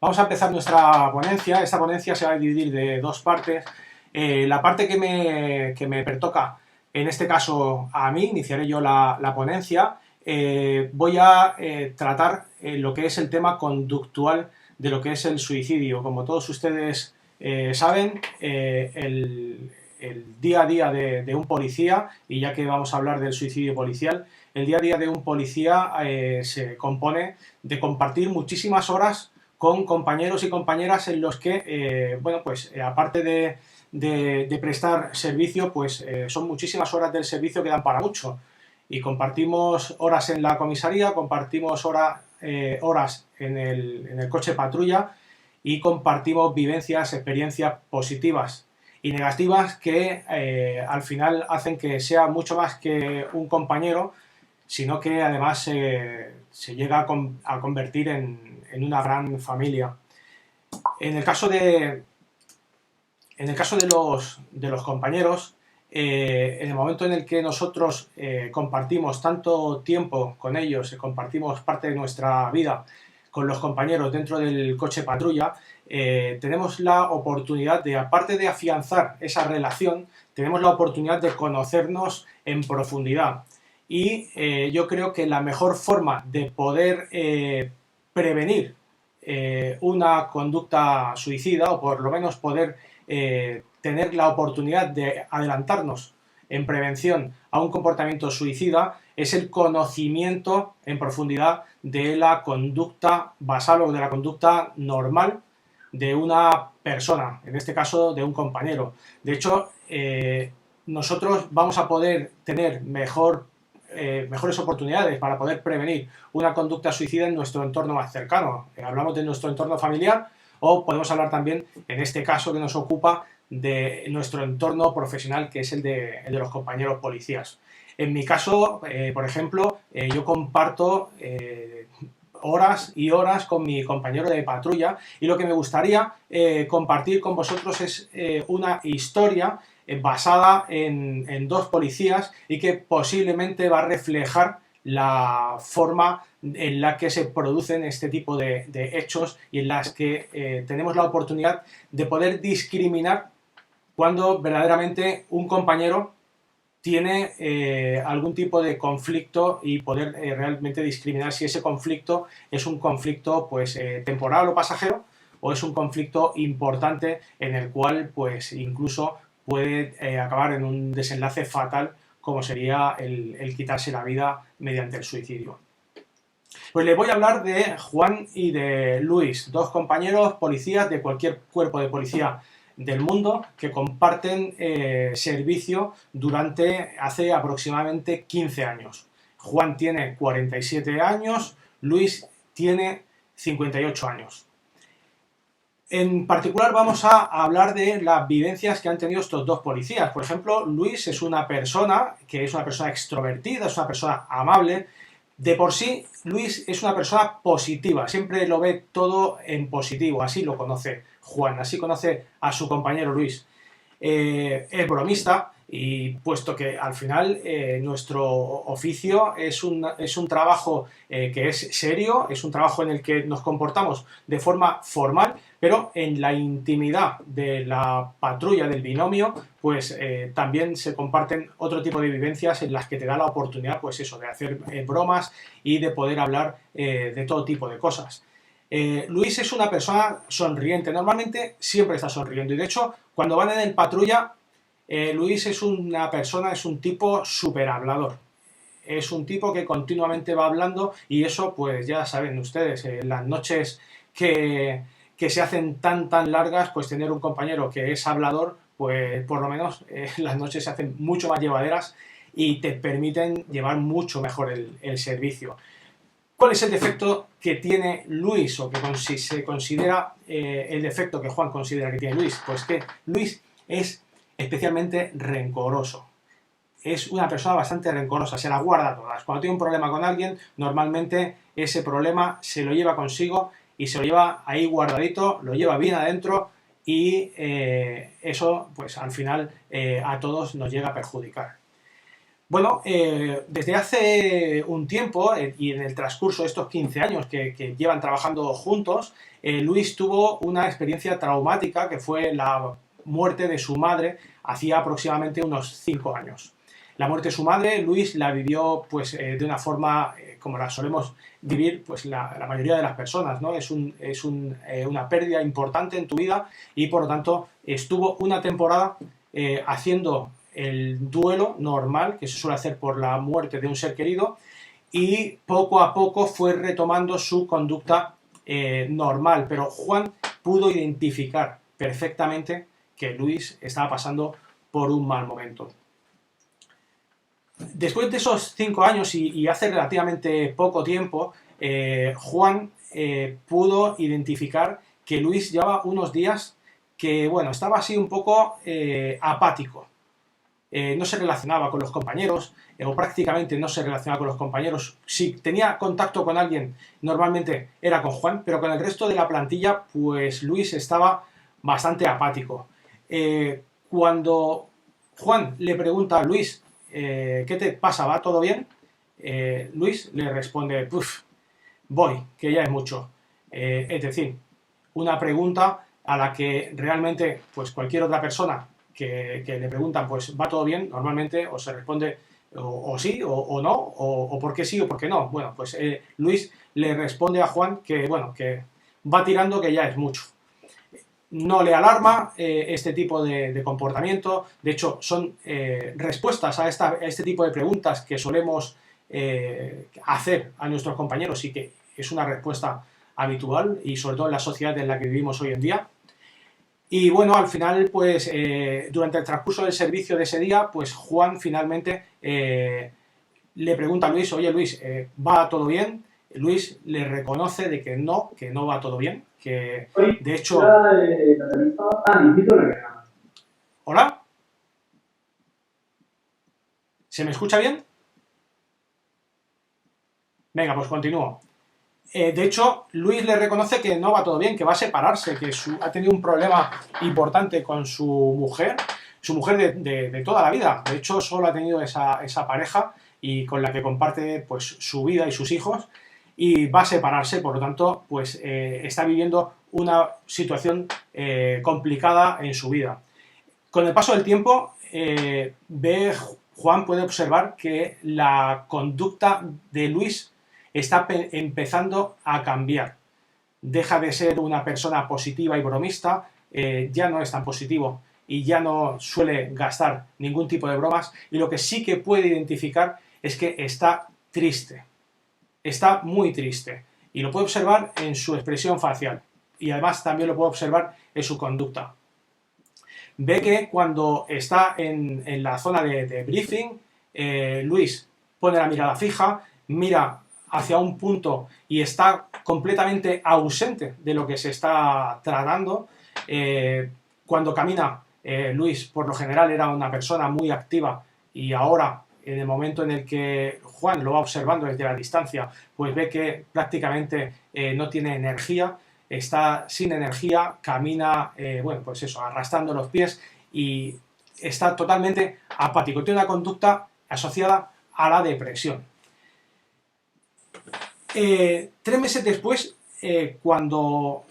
Vamos a empezar nuestra ponencia. Esta ponencia se va a dividir de dos partes. La parte que me pertoca, en este caso a mí, iniciaré yo la ponencia. Voy a tratar lo que es el tema conductual de lo que es el suicidio. Como todos ustedes saben, el día a día de un policía, y ya que vamos a hablar del suicidio policial, el día a día de un policía se compone de compartir muchísimas horas con compañeros y compañeras en los que, aparte de prestar servicio, pues son muchísimas horas del servicio que dan para mucho. Y compartimos horas en la comisaría, compartimos horas en el coche patrulla y compartimos vivencias, experiencias positivas y negativas que al final hacen que sea mucho más que un compañero, sino que además se llega a convertir en una gran familia. En el caso de los compañeros, en el momento en el que nosotros compartimos tanto tiempo con ellos, compartimos parte de nuestra vida con los compañeros dentro del coche patrulla, tenemos la oportunidad de, aparte de afianzar esa relación, tenemos la oportunidad de conocernos en profundidad. Y yo creo que la mejor forma de poder prevenir una conducta suicida, o por lo menos poder tener la oportunidad de adelantarnos en prevención a un comportamiento suicida, es el conocimiento en profundidad de la conducta basal o de la conducta normal de una persona, en este caso de un compañero. De hecho, nosotros vamos a poder tener mejores oportunidades para poder prevenir una conducta suicida en nuestro entorno más cercano. Hablamos de nuestro entorno familiar, o podemos hablar también, en este caso que nos ocupa, de nuestro entorno profesional, que es el de los compañeros policías. En mi caso, por ejemplo, yo comparto horas y horas con mi compañero de patrulla, y lo que me gustaría compartir con vosotros es una historia basada en dos policías, y que posiblemente va a reflejar la forma en la que se producen este tipo de hechos, y en las que tenemos la oportunidad de poder discriminar cuando verdaderamente un compañero tiene algún tipo de conflicto, y poder realmente discriminar si ese conflicto es un conflicto temporal o pasajero, o es un conflicto importante en el cual pues incluso puede acabar en un desenlace fatal, como sería el quitarse la vida mediante el suicidio. Pues les voy a hablar de Juan y de Luis, dos compañeros policías de cualquier cuerpo de policía del mundo, que comparten servicio hace aproximadamente 15 años. Juan tiene 47 años, Luis tiene 58 años. En particular vamos a hablar de las vivencias que han tenido estos dos policías. Por ejemplo, Luis es una persona extrovertida, es una persona amable. De por sí, Luis es una persona positiva, siempre lo ve todo en positivo, así lo conoce Juan, así conoce a su compañero Luis. Es bromista, y puesto que al final nuestro oficio es un trabajo que es serio, es un trabajo en el que nos comportamos de forma formal, pero en la intimidad de la patrulla, del binomio, pues también se comparten otro tipo de vivencias en las que te da la oportunidad, pues eso, de hacer bromas y de poder hablar de todo tipo de cosas. Luis es una persona sonriente, normalmente siempre está sonriendo, y de hecho cuando van en el patrulla, Luis es un tipo súper hablador. Es un tipo que continuamente va hablando, y eso pues ya saben ustedes, las noches que se hacen tan largas, pues tener un compañero que es hablador, pues por lo menos las noches se hacen mucho más llevaderas y te permiten llevar mucho mejor el servicio. ¿Cuál es el defecto que tiene Luis, o que se considera el defecto que Juan considera que tiene Luis? Pues que Luis es especialmente rencoroso. Es una persona bastante rencorosa, se las guarda todas. Cuando tiene un problema con alguien, normalmente ese problema se lo lleva consigo y se lo lleva ahí guardadito, lo lleva bien adentro, y eso pues al final a todos nos llega a perjudicar. Bueno, desde hace un tiempo y en el transcurso de estos 15 años que llevan trabajando juntos, Luis tuvo una experiencia traumática que fue la muerte de su madre hacía aproximadamente unos 5 años. La muerte de su madre, Luis la vivió pues, de una forma como la solemos vivir pues, la mayoría de las personas, ¿no? Una pérdida importante en tu vida y por lo tanto estuvo una temporada haciendo el duelo normal que se suele hacer por la muerte de un ser querido y poco a poco fue retomando su conducta normal, pero Juan pudo identificar perfectamente que Luis estaba pasando por un mal momento. Después de esos 5 años y hace relativamente poco tiempo, Juan pudo identificar que Luis llevaba unos días que, bueno, estaba así un poco apático. No se relacionaba con los compañeros, o prácticamente no se relacionaba con los compañeros. Si tenía contacto con alguien, normalmente era con Juan, pero con el resto de la plantilla, pues Luis estaba bastante apático. Cuando Juan le pregunta a Luis, ¿qué te pasa? ¿Va todo bien? Luis le responde, voy, que ya es mucho. Es decir, una pregunta a la que realmente pues cualquier otra persona que le preguntan, pues va todo bien, normalmente o se responde o sí o no, o por qué sí o por qué no. Bueno, pues Luis le responde a Juan que, bueno, que va tirando que ya es mucho. No le alarma este tipo de comportamiento, de hecho son respuestas a este tipo de preguntas que solemos hacer a nuestros compañeros y que es una respuesta habitual y sobre todo en la sociedad en la que vivimos hoy en día. Y bueno, al final, pues durante el transcurso del servicio de ese día, pues Juan finalmente le pregunta a Luis, oye Luis, ¿va todo bien? Luis le reconoce de que no va todo bien, que de hecho... ¿Hola? ¿Se me escucha bien? Venga, pues continúo. De hecho, Luis le reconoce que no va todo bien, que va a separarse, que ha tenido un problema importante con su mujer de toda la vida. De hecho, solo ha tenido esa pareja y con la que comparte pues, su vida y sus hijos y va a separarse, por lo tanto, pues está viviendo una situación complicada en su vida. Con el paso del tiempo, Juan puede observar que la conducta de Luis está empezando a cambiar. Deja de ser una persona positiva y bromista, ya no es tan positivo y ya no suele gastar ningún tipo de bromas, y lo que sí que puede identificar es que está triste, está muy triste, y lo puede observar en su expresión facial, y además también lo puede observar en su conducta. Ve que cuando está en la zona de briefing, Luis pone la mirada fija, mira hacia un punto y está completamente ausente de lo que se está tratando. Cuando camina, Luis por lo general era una persona muy activa y ahora, en el momento en el que Juan lo va observando desde la distancia, pues ve que prácticamente no tiene energía, está sin energía, camina, bueno, pues eso, arrastrando los pies y está totalmente apático. Tiene una conducta asociada a la depresión. 3 meses después, cuando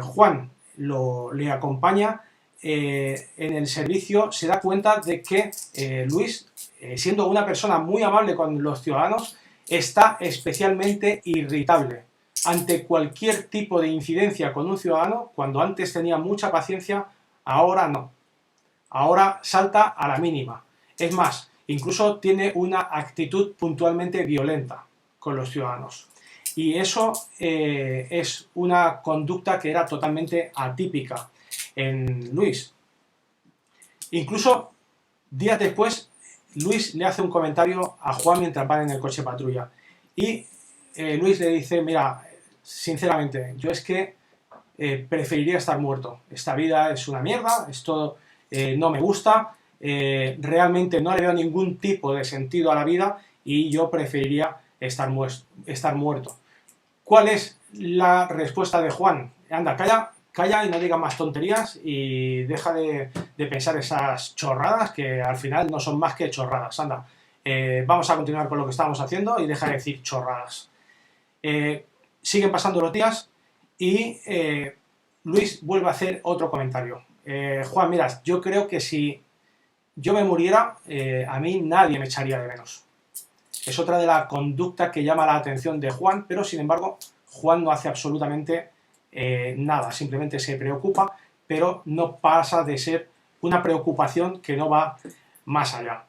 Juan le acompaña en el servicio, se da cuenta de que Luis, siendo una persona muy amable con los ciudadanos, está especialmente irritable ante cualquier tipo de incidencia con un ciudadano. Cuando antes tenía mucha paciencia, ahora no. Ahora salta a la mínima. Es más, incluso tiene una actitud puntualmente violenta con los ciudadanos. Y eso es una conducta que era totalmente atípica en Luis. Incluso días después, Luis le hace un comentario a Juan mientras van en el coche patrulla. Y Luis le dice, mira, sinceramente, yo es que preferiría estar muerto. Esta vida es una mierda, esto no me gusta, realmente no le veo ningún tipo de sentido a la vida y yo preferiría estar muerto. ¿Cuál es la respuesta de Juan? Anda, calla y no digas más tonterías y deja de pensar esas chorradas que al final no son más que chorradas. Anda, vamos a continuar con lo que estábamos haciendo y deja de decir chorradas. Siguen pasando los días y Luis vuelve a hacer otro comentario. Juan, mira, yo creo que si yo me muriera, a mí nadie me echaría de menos. Es otra de las conductas que llama la atención de Juan, pero sin embargo, Juan no hace absolutamente nada, simplemente se preocupa, pero no pasa de ser una preocupación que no va más allá.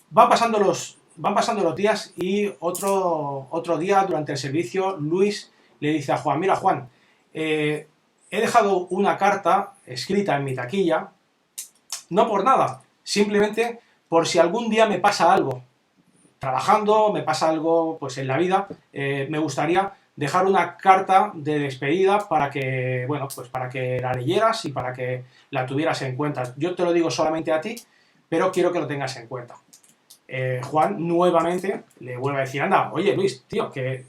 Van pasando los días y otro día durante el servicio Luis le dice a Juan, mira Juan, he dejado una carta escrita en mi taquilla, no por nada, simplemente por si algún día me pasa algo, trabajando, me pasa algo pues en la vida, me gustaría dejar una carta de despedida para que, bueno, pues para que la leyeras y para que la tuvieras en cuenta. Yo te lo digo solamente a ti, pero quiero que lo tengas en cuenta. Juan nuevamente le vuelve a decir, anda, oye Luis, tío, que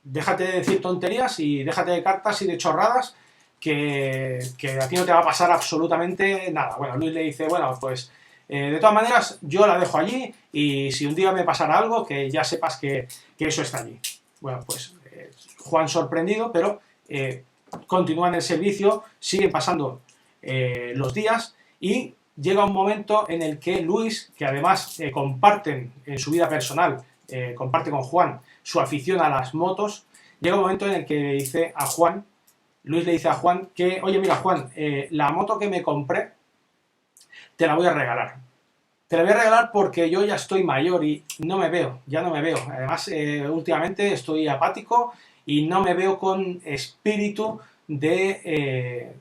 déjate de decir tonterías y déjate de cartas y de chorradas, que a ti no te va a pasar absolutamente nada. Bueno, Luis le dice, bueno, pues de todas maneras yo la dejo allí y si un día me pasara algo, que ya sepas que eso está allí. Bueno, pues Juan sorprendido, pero continúa en el servicio, siguen pasando los días y llega un momento en el que Luis, que además comparten en su vida personal, comparte con Juan su afición a las motos, llega un momento en el que le dice a Juan, Luis le dice a Juan que, oye mira Juan, la moto que me compré te la voy a regalar. Te la voy a regalar porque yo ya estoy mayor y no me veo, ya no me veo. Además, últimamente estoy apático y no me veo con espíritu de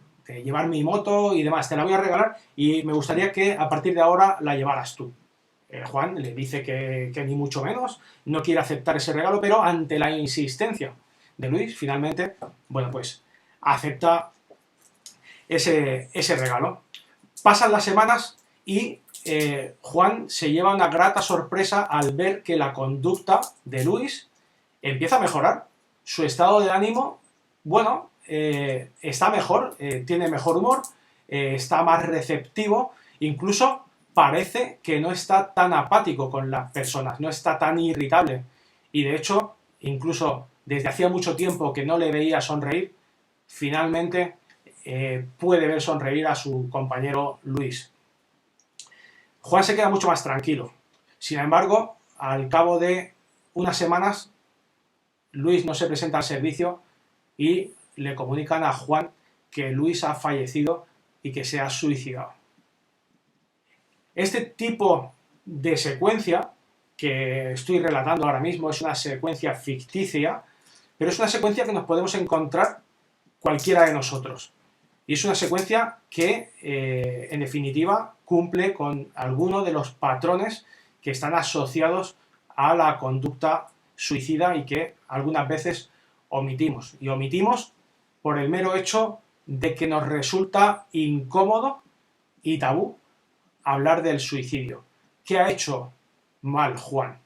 llevar mi moto y demás. Te la voy a regalar y me gustaría que a partir de ahora la llevaras tú. Juan le dice que ni mucho menos, no quiere aceptar ese regalo, pero ante la insistencia de Luis, finalmente, bueno, pues acepta ese regalo. Pasan las semanas y Juan se lleva una grata sorpresa al ver que la conducta de Luis empieza a mejorar. Su estado de ánimo, bueno, está mejor, tiene mejor humor, está más receptivo, incluso parece que no está tan apático con las personas, no está tan irritable. Y de hecho, incluso desde hacía mucho tiempo que no le veía sonreír, finalmente puede ver sonreír a su compañero Luis. Juan se queda mucho más tranquilo. Sin embargo, al cabo de unas semanas, Luis no se presenta al servicio y le comunican a Juan que Luis ha fallecido y que se ha suicidado. Este tipo de secuencia que estoy relatando ahora mismo es una secuencia ficticia, pero es una secuencia que nos podemos encontrar cualquiera de nosotros. Y es una secuencia que, en definitiva, cumple con algunos de los patrones que están asociados a la conducta suicida y que algunas veces omitimos. Y omitimos por el mero hecho de que nos resulta incómodo y tabú hablar del suicidio. ¿Qué ha hecho mal Juan?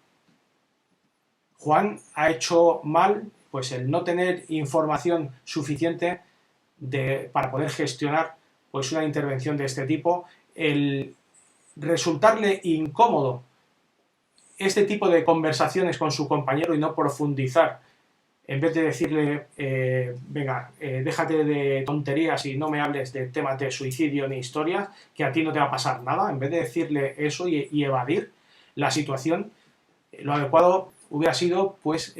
Juan ha hecho mal pues el no tener información suficiente para poder gestionar pues una intervención de este tipo, el resultarle incómodo este tipo de conversaciones con su compañero y no profundizar, en vez de decirle, venga, déjate de tonterías y no me hables de temas de suicidio ni historias, que a ti no te va a pasar nada, en vez de decirle eso y evadir la situación, lo adecuado hubiera sido pues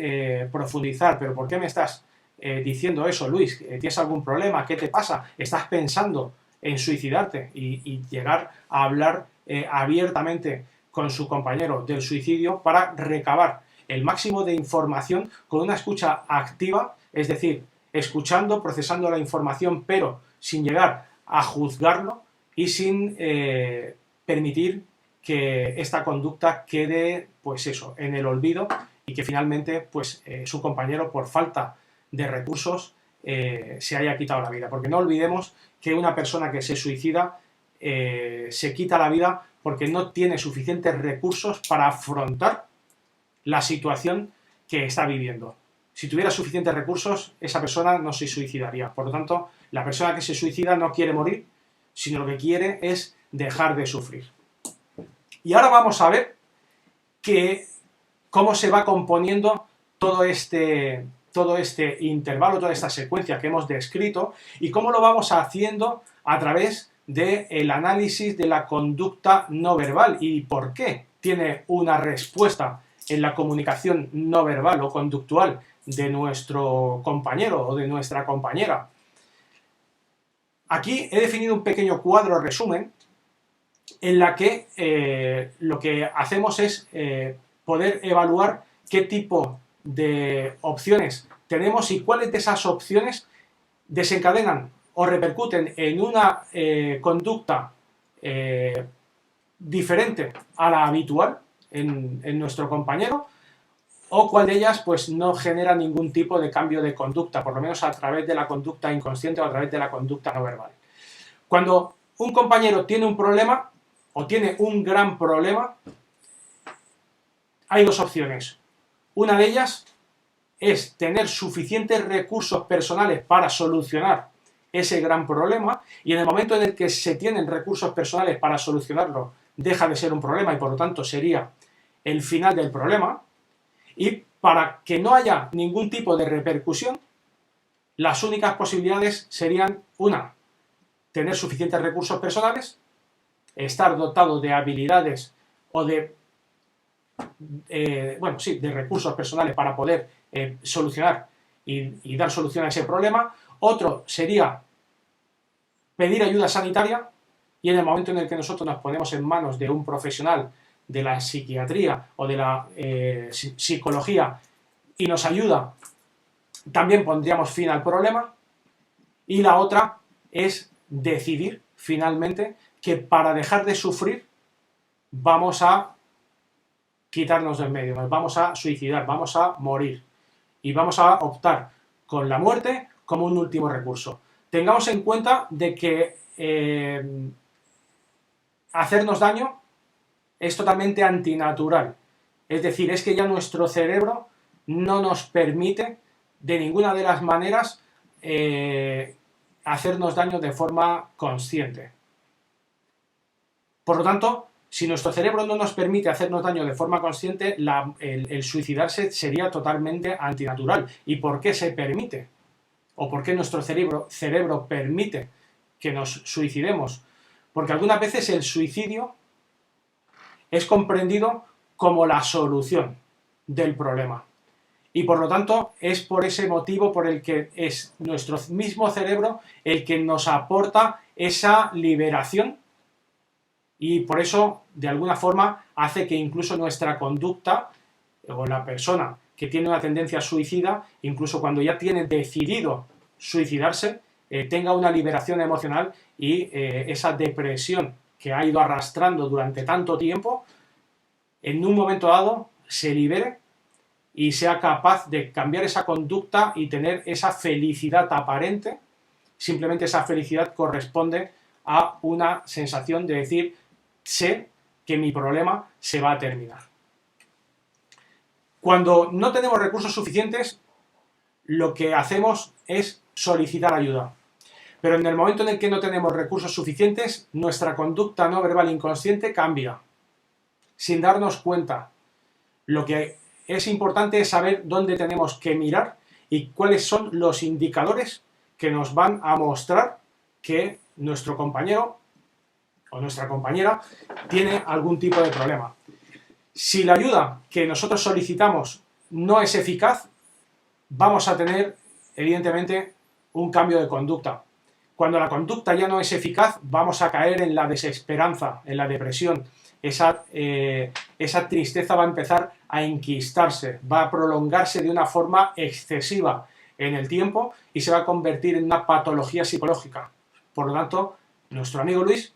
profundizar. ¿Pero por qué me estás diciendo eso, Luis? ¿Tienes algún problema? ¿Qué te pasa? ¿Estás pensando en suicidarte? Y llegar a hablar abiertamente con su compañero del suicidio para recabar el máximo de información con una escucha activa, es decir, escuchando, procesando la información, pero sin llegar a juzgarlo y sin permitir que esta conducta quede, pues eso, en el olvido y que finalmente, pues su compañero, por falta de recursos, se haya quitado la vida. Porque no olvidemos que una persona que se suicida se quita la vida porque no tiene suficientes recursos para afrontar la situación que está viviendo. Si tuviera suficientes recursos, esa persona no se suicidaría. Por lo tanto, la persona que se suicida no quiere morir, sino lo que quiere es dejar de sufrir. Y ahora vamos a ver cómo se va componiendo todo este intervalo, toda esta secuencia que hemos descrito y cómo lo vamos haciendo a través del análisis de la conducta no verbal y por qué tiene una respuesta en la comunicación no verbal o conductual de nuestro compañero o de nuestra compañera. Aquí he definido un pequeño cuadro resumen en la que lo que hacemos es poder evaluar qué tipo de opciones tenemos y cuáles de esas opciones desencadenan o repercuten en una conducta diferente a la habitual en nuestro compañero, o cuál de ellas pues no genera ningún tipo de cambio de conducta, por lo menos a través de la conducta inconsciente o a través de la conducta no verbal. Cuando un compañero tiene un problema o tiene un gran problema, hay dos opciones. Una de ellas es tener suficientes recursos personales para solucionar ese gran problema, y en el momento en el que se tienen recursos personales para solucionarlo, deja de ser un problema y por lo tanto sería el final del problema. Y para que no haya ningún tipo de repercusión, las únicas posibilidades serían: una, tener suficientes recursos personales, estar dotado de habilidades o de recursos personales para poder solucionar y dar solución a ese problema. Otro sería pedir ayuda sanitaria, y en el momento en el que nosotros nos ponemos en manos de un profesional de la psiquiatría o de la psicología y nos ayuda, también pondríamos fin al problema. Y la otra es decidir finalmente que para dejar de sufrir vamos a quitarnos del medio, nos vamos a suicidar, vamos a morir y vamos a optar con la muerte como un último recurso. Tengamos en cuenta de que hacernos daño es totalmente antinatural. Es decir, es que ya nuestro cerebro no nos permite de ninguna de las maneras hacernos daño de forma consciente. Por lo tanto, si nuestro cerebro no nos permite hacernos daño de forma consciente, el suicidarse sería totalmente antinatural. ¿Y por qué se permite? ¿O por qué nuestro cerebro permite que nos suicidemos? Porque algunas veces el suicidio es comprendido como la solución del problema. Y por lo tanto es por ese motivo por el que es nuestro mismo cerebro el que nos aporta esa liberación, y por eso de alguna forma hace que incluso nuestra conducta o la persona que tiene una tendencia suicida, incluso cuando ya tiene decidido suicidarse, tenga una liberación emocional y esa depresión que ha ido arrastrando durante tanto tiempo, en un momento dado se libere y sea capaz de cambiar esa conducta y tener esa felicidad aparente. Simplemente esa felicidad corresponde a una sensación de decir: sé que mi problema se va a terminar. Cuando no tenemos recursos suficientes, lo que hacemos es solicitar ayuda. Pero en el momento en el que no tenemos recursos suficientes, nuestra conducta no verbal inconsciente cambia, sin darnos cuenta. Lo que es importante es saber dónde tenemos que mirar y cuáles son los indicadores que nos van a mostrar que nuestro compañero o nuestra compañera tiene algún tipo de problema. Si la ayuda que nosotros solicitamos no es eficaz, vamos a tener, evidentemente, un cambio de conducta. Cuando la conducta ya no es eficaz, vamos a caer en la desesperanza, en la depresión. Esa tristeza va a empezar a enquistarse, va a prolongarse de una forma excesiva en el tiempo y se va a convertir en una patología psicológica. Por lo tanto, nuestro amigo Luis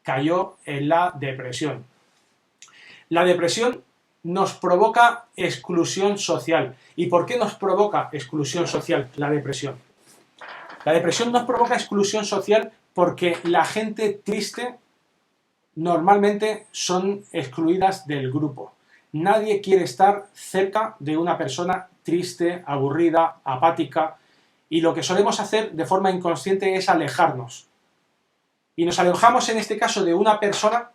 cayó en la depresión. La depresión nos provoca exclusión social. ¿Y por qué nos provoca exclusión social la depresión? La depresión nos provoca exclusión social porque la gente triste normalmente son excluidas del grupo. Nadie quiere estar cerca de una persona triste, aburrida, apática, y lo que solemos hacer de forma inconsciente es alejarnos. Y nos alejamos en este caso de una persona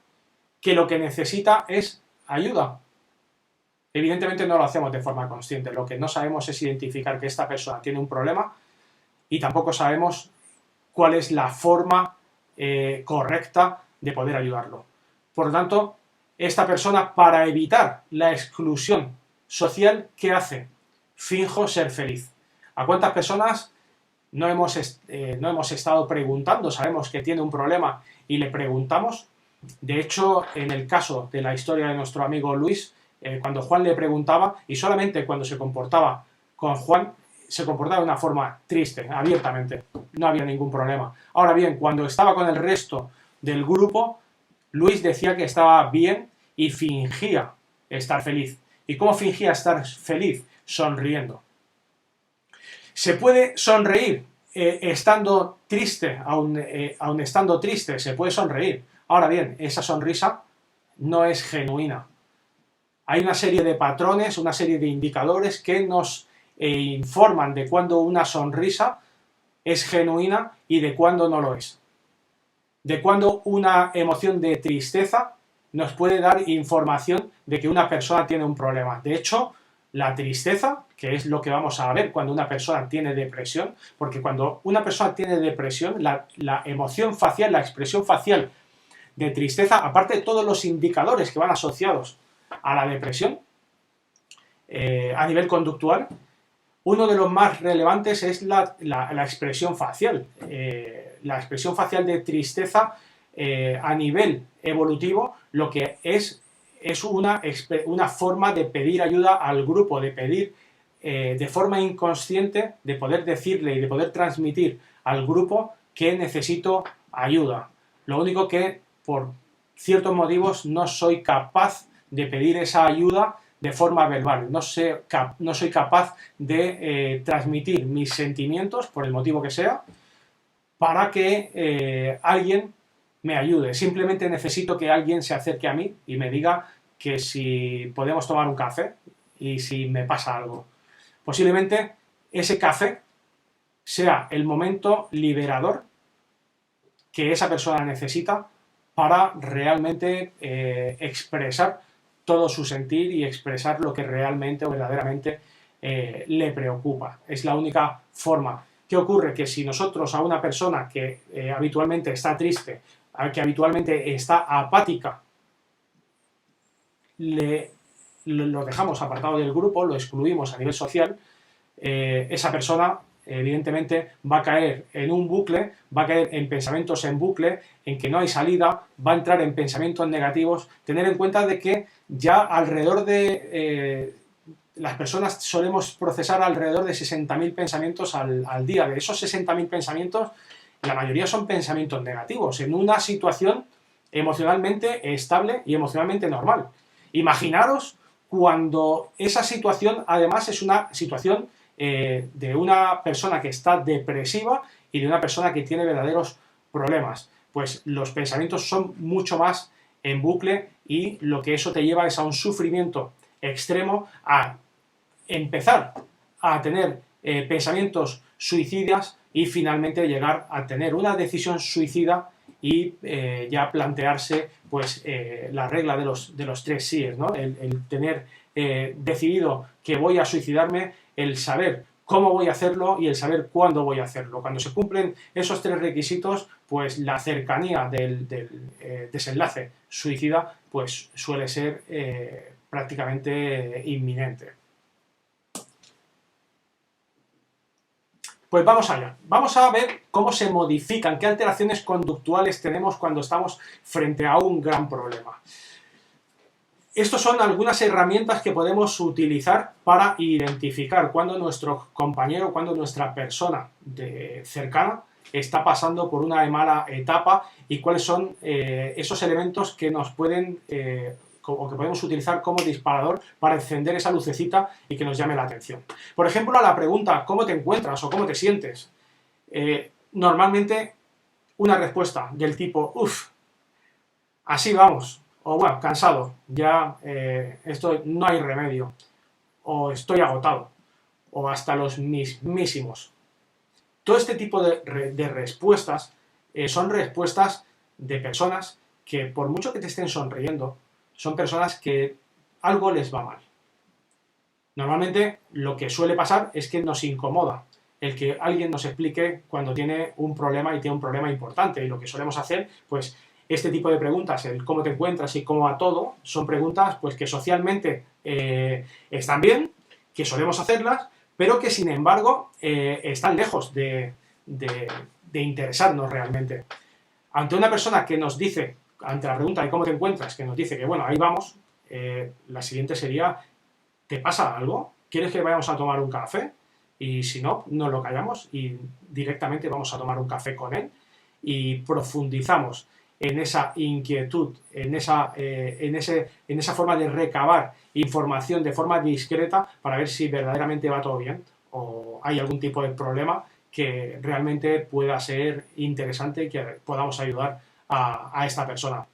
que lo que necesita es ayuda. Evidentemente no lo hacemos de forma consciente. Lo que no sabemos es identificar que esta persona tiene un problema y tampoco sabemos cuál es la forma correcta de poder ayudarlo. Por lo tanto, esta persona, para evitar la exclusión social, ¿qué hace? Finjo ser feliz. ¿A cuántas personas no hemos estado preguntando? Sabemos que tiene un problema y le preguntamos. De hecho, en el caso de la historia de nuestro amigo Luis, cuando Juan le preguntaba, y solamente cuando se comportaba con Juan, se comportaba de una forma triste, abiertamente, no había ningún problema. Ahora bien, cuando estaba con el resto del grupo, Luis decía que estaba bien y fingía estar feliz. ¿Y cómo fingía estar feliz? Sonriendo. ¿Se puede sonreír estando triste, aun estando triste? Se puede sonreír. Ahora bien, esa sonrisa no es genuina. Hay una serie de patrones, una serie de indicadores que nos informan de cuándo una sonrisa es genuina y de cuándo no lo es. De cuándo una emoción de tristeza nos puede dar información de que una persona tiene un problema. De hecho, la tristeza, que es lo que vamos a ver cuando una persona tiene depresión, porque cuando una persona tiene depresión, la emoción facial, la expresión facial de tristeza, aparte de todos los indicadores que van asociados a la depresión, a nivel conductual, uno de los más relevantes es la expresión facial. La expresión facial de tristeza a nivel evolutivo lo que es una forma de pedir ayuda al grupo, de pedir de forma inconsciente, de poder decirle y de poder transmitir al grupo que necesito ayuda. Lo único que por ciertos motivos no soy capaz de pedir esa ayuda de forma verbal. No soy capaz de transmitir mis sentimientos, por el motivo que sea, para que alguien me ayude. Simplemente necesito que alguien se acerque a mí y me diga que si podemos tomar un café y si me pasa algo. Posiblemente ese café sea el momento liberador que esa persona necesita para realmente expresar todo su sentir y expresar lo que realmente o verdaderamente le preocupa. Es la única forma. ¿Qué ocurre? Que si nosotros a una persona que habitualmente está triste, que habitualmente está apática, lo dejamos apartado del grupo, lo excluimos a nivel social, esa persona evidentemente va a caer en un bucle, va a caer en pensamientos en bucle, en que no hay salida, va a entrar en pensamientos negativos. Tener en cuenta de que ya alrededor de las personas solemos procesar alrededor de 60.000 pensamientos al día. De esos 60.000 pensamientos, la mayoría son pensamientos negativos, en una situación emocionalmente estable y emocionalmente normal. Imaginaros cuando esa situación además es una situación de una persona que está depresiva y de una persona que tiene verdaderos problemas. Pues los pensamientos son mucho más en bucle y lo que eso te lleva es a un sufrimiento extremo, a empezar a tener pensamientos suicidas y finalmente llegar a tener una decisión suicida y ya plantearse pues la regla de los tres síes, ¿no? El tener decidido que voy a suicidarme, el saber cómo voy a hacerlo y el saber cuándo voy a hacerlo. Cuando se cumplen esos tres requisitos, pues la cercanía del desenlace suicida pues suele ser prácticamente inminente. Pues vamos allá. Vamos a ver cómo se modifican, qué alteraciones conductuales tenemos cuando estamos frente a un gran problema. Estas son algunas herramientas que podemos utilizar para identificar cuando nuestro compañero, cuando nuestra persona cercana está pasando por una mala etapa y cuáles son esos elementos que nos pueden o que podemos utilizar como disparador para encender esa lucecita y que nos llame la atención. Por ejemplo, a la pregunta ¿cómo te encuentras o cómo te sientes? Normalmente una respuesta del tipo uff, así vamos, o bueno, cansado, ya esto no hay remedio, o estoy agotado, o hasta los mismísimos. Todo este tipo de respuestas son respuestas de personas que por mucho que te estén sonriendo, son personas que algo les va mal. Normalmente lo que suele pasar es que nos incomoda el que alguien nos explique cuando tiene un problema y tiene un problema importante. Y lo que solemos hacer, pues, este tipo de preguntas, el cómo te encuentras y cómo va todo, son preguntas pues que socialmente están bien, que solemos hacerlas, pero que sin embargo están lejos de interesarnos realmente. Ante una persona que nos dice, ante la pregunta de cómo te encuentras, que nos dice que bueno, ahí vamos, la siguiente sería, ¿te pasa algo? ¿Quieres que vayamos a tomar un café? Y si no, nos lo callamos y directamente vamos a tomar un café con él y profundizamos en esa inquietud, en esa forma de recabar información de forma discreta para ver si verdaderamente va todo bien o hay algún tipo de problema que realmente pueda ser interesante y que podamos ayudar a esta persona.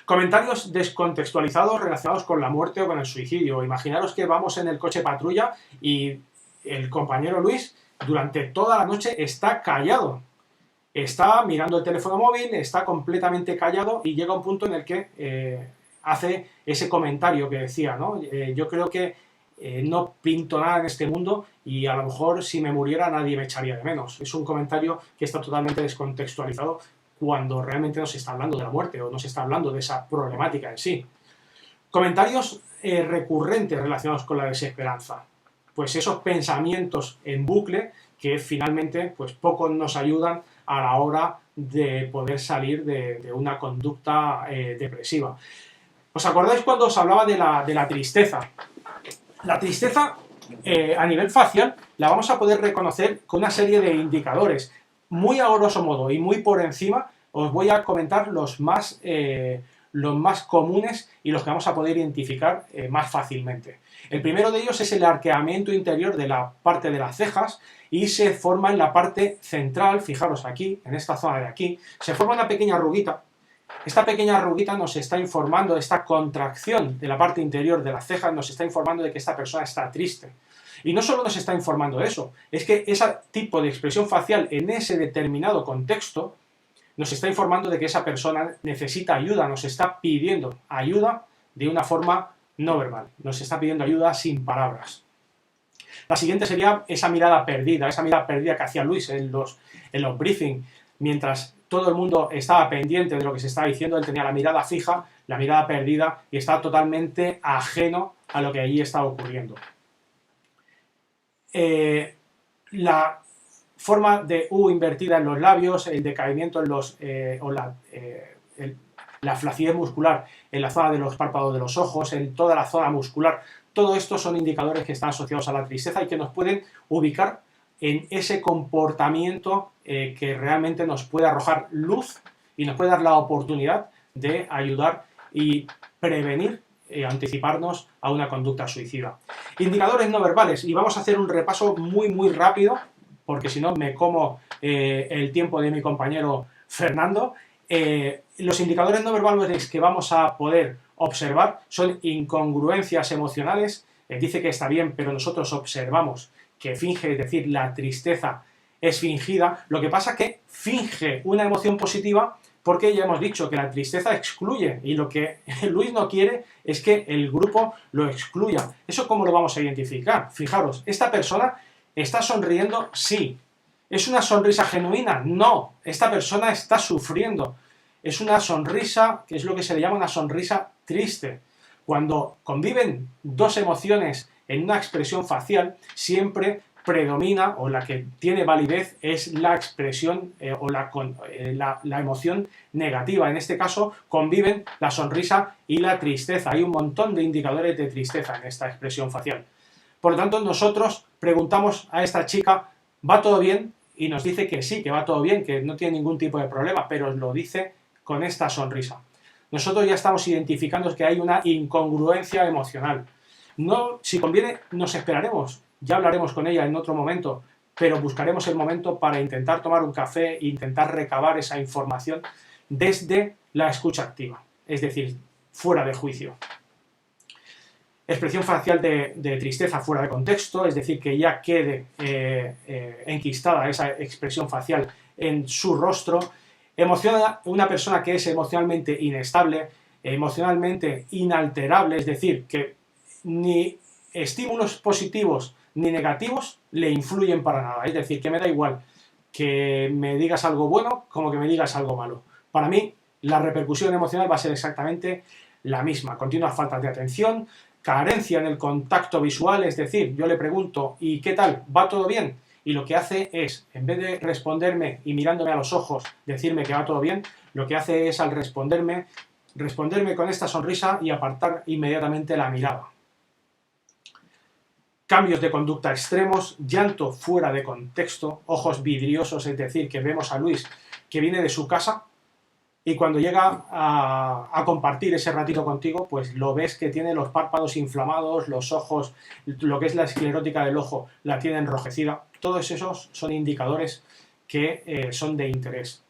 Comentarios descontextualizados relacionados con la muerte o con el suicidio. Imaginaros que vamos en el coche patrulla y el compañero Luis durante toda la noche está callado. Está mirando el teléfono móvil, está completamente callado y llega un punto en el que hace ese comentario que decía, ¿no? Yo creo que no pinto nada en este mundo y a lo mejor si me muriera nadie me echaría de menos. Es un comentario que está totalmente descontextualizado cuando realmente no se está hablando de la muerte o no se está hablando de esa problemática en sí. Comentarios recurrentes relacionados con la desesperanza. Pues esos pensamientos en bucle que finalmente pues poco nos ayudan a la hora de poder salir de una conducta depresiva. ¿Os acordáis cuando os hablaba de la tristeza? La tristeza a nivel facial la vamos a poder reconocer con una serie de indicadores. Muy a grosso modo y muy por encima os voy a comentar los más comunes y los que vamos a poder identificar más fácilmente. El primero de ellos es el arqueamiento interior de la parte de las cejas y se forma en la parte central, fijaros aquí, en esta zona de aquí, se forma una pequeña arruguita. Esta pequeña arruguita nos está informando, esta contracción de la parte interior de las cejas nos está informando de que esta persona está triste. Y no solo nos está informando eso, es que ese tipo de expresión facial en ese determinado contexto nos está informando de que esa persona necesita ayuda, nos está pidiendo ayuda de una forma no verbal, nos está pidiendo ayuda sin palabras. La siguiente sería esa mirada perdida que hacía Luis en los briefings, mientras todo el mundo estaba pendiente de lo que se estaba diciendo, él tenía la mirada fija, la mirada perdida y estaba totalmente ajeno a lo que allí estaba ocurriendo. La forma de U invertida en los labios, el decaimiento en los la flacidez muscular en la zona de los párpados de los ojos, en toda la zona muscular, todo esto son indicadores que están asociados a la tristeza y que nos pueden ubicar en ese comportamiento que realmente nos puede arrojar luz y nos puede dar la oportunidad de ayudar y prevenir anticiparnos a una conducta suicida. Indicadores no verbales, y vamos a hacer un repaso muy rápido, porque si no me como el tiempo de mi compañero Fernando. Los indicadores no verbales que vamos a poder observar son incongruencias emocionales. Dice que está bien, pero nosotros observamos que finge, es decir, la tristeza es fingida. Lo que pasa es que finge una emoción positiva porque ya hemos dicho que la tristeza excluye y lo que Luis no quiere es que el grupo lo excluya. ¿Eso cómo lo vamos a identificar? Fijaros, esta persona está sonriendo, sí. ¿Es una sonrisa genuina? No. Esta persona está sufriendo. Es una sonrisa, que es lo que se le llama una sonrisa triste. Cuando conviven dos emociones en una expresión facial, siempre predomina o la que tiene validez es la expresión o la emoción negativa. En este caso conviven la sonrisa y la tristeza. Hay un montón de indicadores de tristeza en esta expresión facial. Por lo tanto, nosotros preguntamos a esta chica, ¿va todo bien? Y nos dice que sí, que va todo bien, que no tiene ningún tipo de problema, pero lo dice con esta sonrisa. Nosotros ya estamos identificando que hay una incongruencia emocional. No, si conviene, nos esperaremos. Ya hablaremos con ella en otro momento, pero buscaremos el momento para intentar tomar un café e intentar recabar esa información desde la escucha activa, es decir, fuera de juicio. Expresión facial de tristeza fuera de contexto, es decir, que ya quede enquistada esa expresión facial en su rostro. Una persona que es emocionalmente inestable, emocionalmente inalterable, es decir, que ni estímulos positivos ni negativos le influyen para nada. Es decir, que me da igual que me digas algo bueno como que me digas algo malo. Para mí, la repercusión emocional va a ser exactamente la misma. Continuas faltas de atención, carencia en el contacto visual, es decir, yo le pregunto, ¿y qué tal? ¿Va todo bien? Y lo que hace es, en vez de responderme y mirándome a los ojos, decirme que va todo bien, lo que hace es al responderme con esta sonrisa y apartar inmediatamente la mirada. Cambios de conducta extremos, llanto fuera de contexto, ojos vidriosos, es decir, que vemos a Luis que viene de su casa y cuando llega a compartir ese ratito contigo, pues lo ves que tiene los párpados inflamados, los ojos, lo que es la esclerótica del ojo la tiene enrojecida. Todos esos son indicadores que son de interés.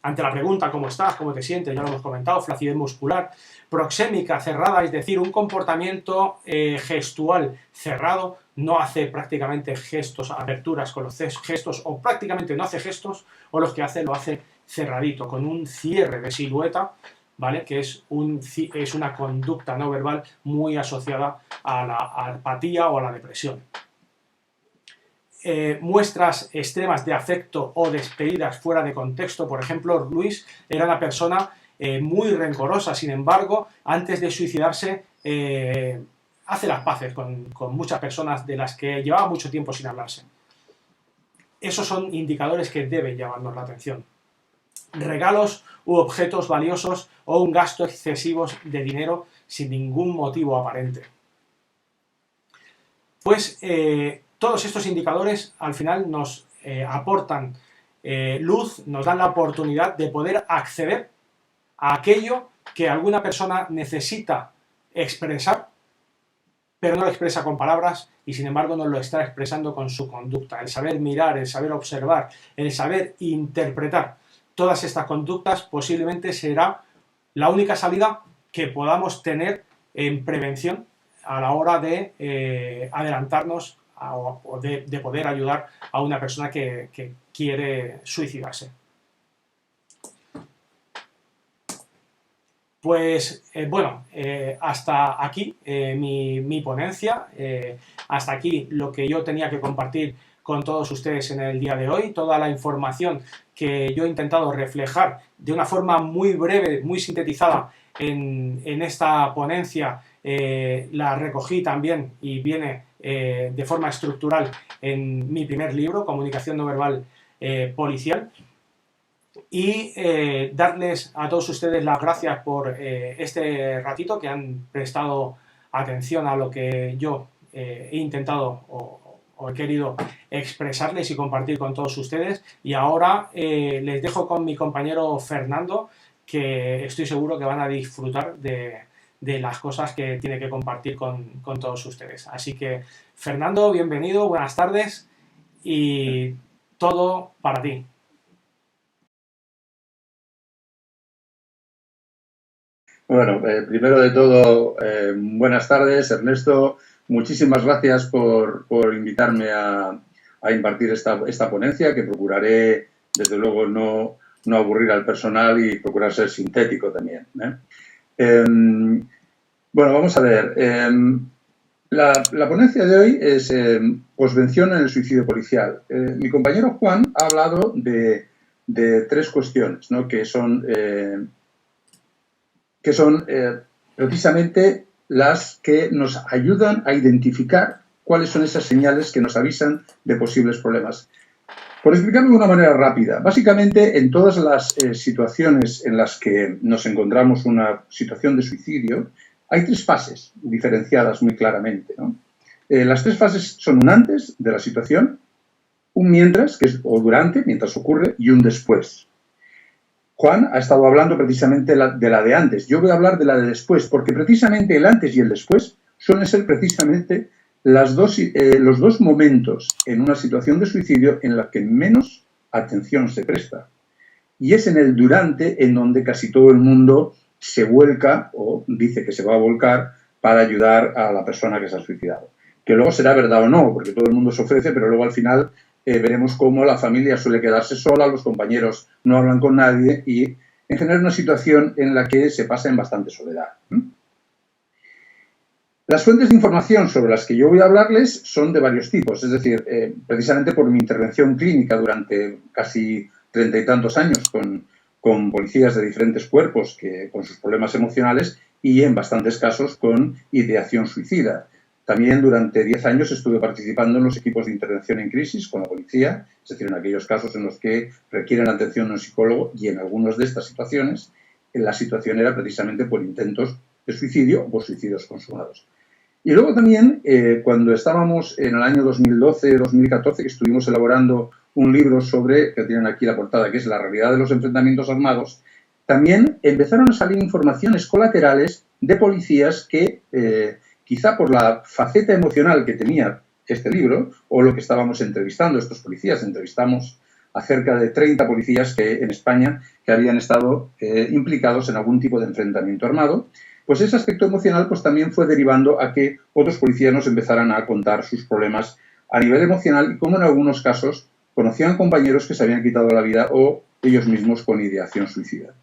Ante la pregunta ¿cómo estás? ¿Cómo te sientes? Ya lo hemos comentado, flacidez muscular, proxémica cerrada, es decir, un comportamiento gestual cerrado, no hace prácticamente gestos, aperturas con los gestos, o prácticamente no hace gestos, o los que hace lo hace cerradito, con un cierre de silueta, ¿vale? Que es una conducta no verbal muy asociada a la apatía o a la depresión. Muestras extremas de afecto o despedidas fuera de contexto. Por ejemplo, Luis era una persona muy rencorosa, sin embargo, antes de suicidarse hace las paces con muchas personas de las que llevaba mucho tiempo sin hablarse. Esos son indicadores que deben llamarnos la atención. Regalos u objetos valiosos o un gasto excesivo de dinero sin ningún motivo aparente. Pues todos estos indicadores al final nos aportan luz, nos dan la oportunidad de poder acceder a aquello que alguna persona necesita expresar, pero no lo expresa con palabras y sin embargo nos lo está expresando con su conducta. El saber mirar, el saber observar, el saber interpretar todas estas conductas posiblemente será la única salida que podamos tener en prevención a la hora de adelantarnos o de poder ayudar a una persona que quiere suicidarse. Pues bueno, hasta aquí mi ponencia, hasta aquí lo que yo tenía que compartir con todos ustedes en el día de hoy, toda la información que yo he intentado reflejar de una forma muy breve, muy sintetizada en esta ponencia, la recogí también y viene de forma estructural en mi primer libro, Comunicación no verbal policial. Y darles a todos ustedes las gracias por este ratito que han prestado atención a lo que yo he intentado o he querido expresarles y compartir con todos ustedes. Y ahora les dejo con mi compañero Fernando, que estoy seguro que van a disfrutar de las cosas que tiene que compartir con todos ustedes. Así que, Fernando, bienvenido, buenas tardes y todo para ti. Bueno, primero de todo, buenas tardes, Ernesto. Muchísimas gracias por invitarme a impartir esta ponencia, que procuraré, desde luego, no aburrir al personal y procurar ser sintético también. Bueno, vamos a ver. La ponencia de hoy es posvención en el suicidio policial. Mi compañero Juan ha hablado de tres cuestiones, ¿no? que son precisamente las que nos ayudan a identificar cuáles son esas señales que nos avisan de posibles problemas. Por explicarlo de una manera rápida, básicamente en todas las situaciones en las que nos encontramos una situación de suicidio, hay tres fases diferenciadas muy claramente, ¿no? Las tres fases son un antes de la situación, un mientras, o durante, mientras ocurre, y un después. Juan ha estado hablando precisamente de la de antes. Yo voy a hablar de la de después, porque precisamente el antes y el después suelen ser precisamente los dos momentos en una situación de suicidio en la que menos atención se presta. Y es en el durante en donde casi todo el mundo se vuelca o dice que se va a volcar para ayudar a la persona que se ha suicidado. Que luego será verdad o no, porque todo el mundo se ofrece, pero luego al final veremos cómo la familia suele quedarse sola, los compañeros no hablan con nadie y en general una situación en la que se pasa en bastante soledad. Las fuentes de información sobre las que yo voy a hablarles son de varios tipos, es decir, precisamente por mi intervención clínica durante casi 30 y tantos años con policías de diferentes cuerpos con sus problemas emocionales y en bastantes casos con ideación suicida. También durante 10 años estuve participando en los equipos de intervención en crisis con la policía, es decir, en aquellos casos en los que requieren atención de un psicólogo, y en algunas de estas situaciones la situación era precisamente por intentos de suicidio o por suicidios consumados. Y luego también, cuando estábamos en el año 2012-2014, que estuvimos elaborando un libro que tienen aquí la portada, que es La realidad de los enfrentamientos armados, también empezaron a salir informaciones colaterales de policías que, quizá por la faceta emocional que tenía este libro, o lo que estábamos entrevistando, estos policías, entrevistamos a cerca de 30 policías en España que habían estado implicados en algún tipo de enfrentamiento armado, pues ese aspecto emocional pues también fue derivando a que otros policías nos empezaran a contar sus problemas a nivel emocional y cómo en algunos casos conocían compañeros que se habían quitado la vida o ellos mismos con ideación suicida.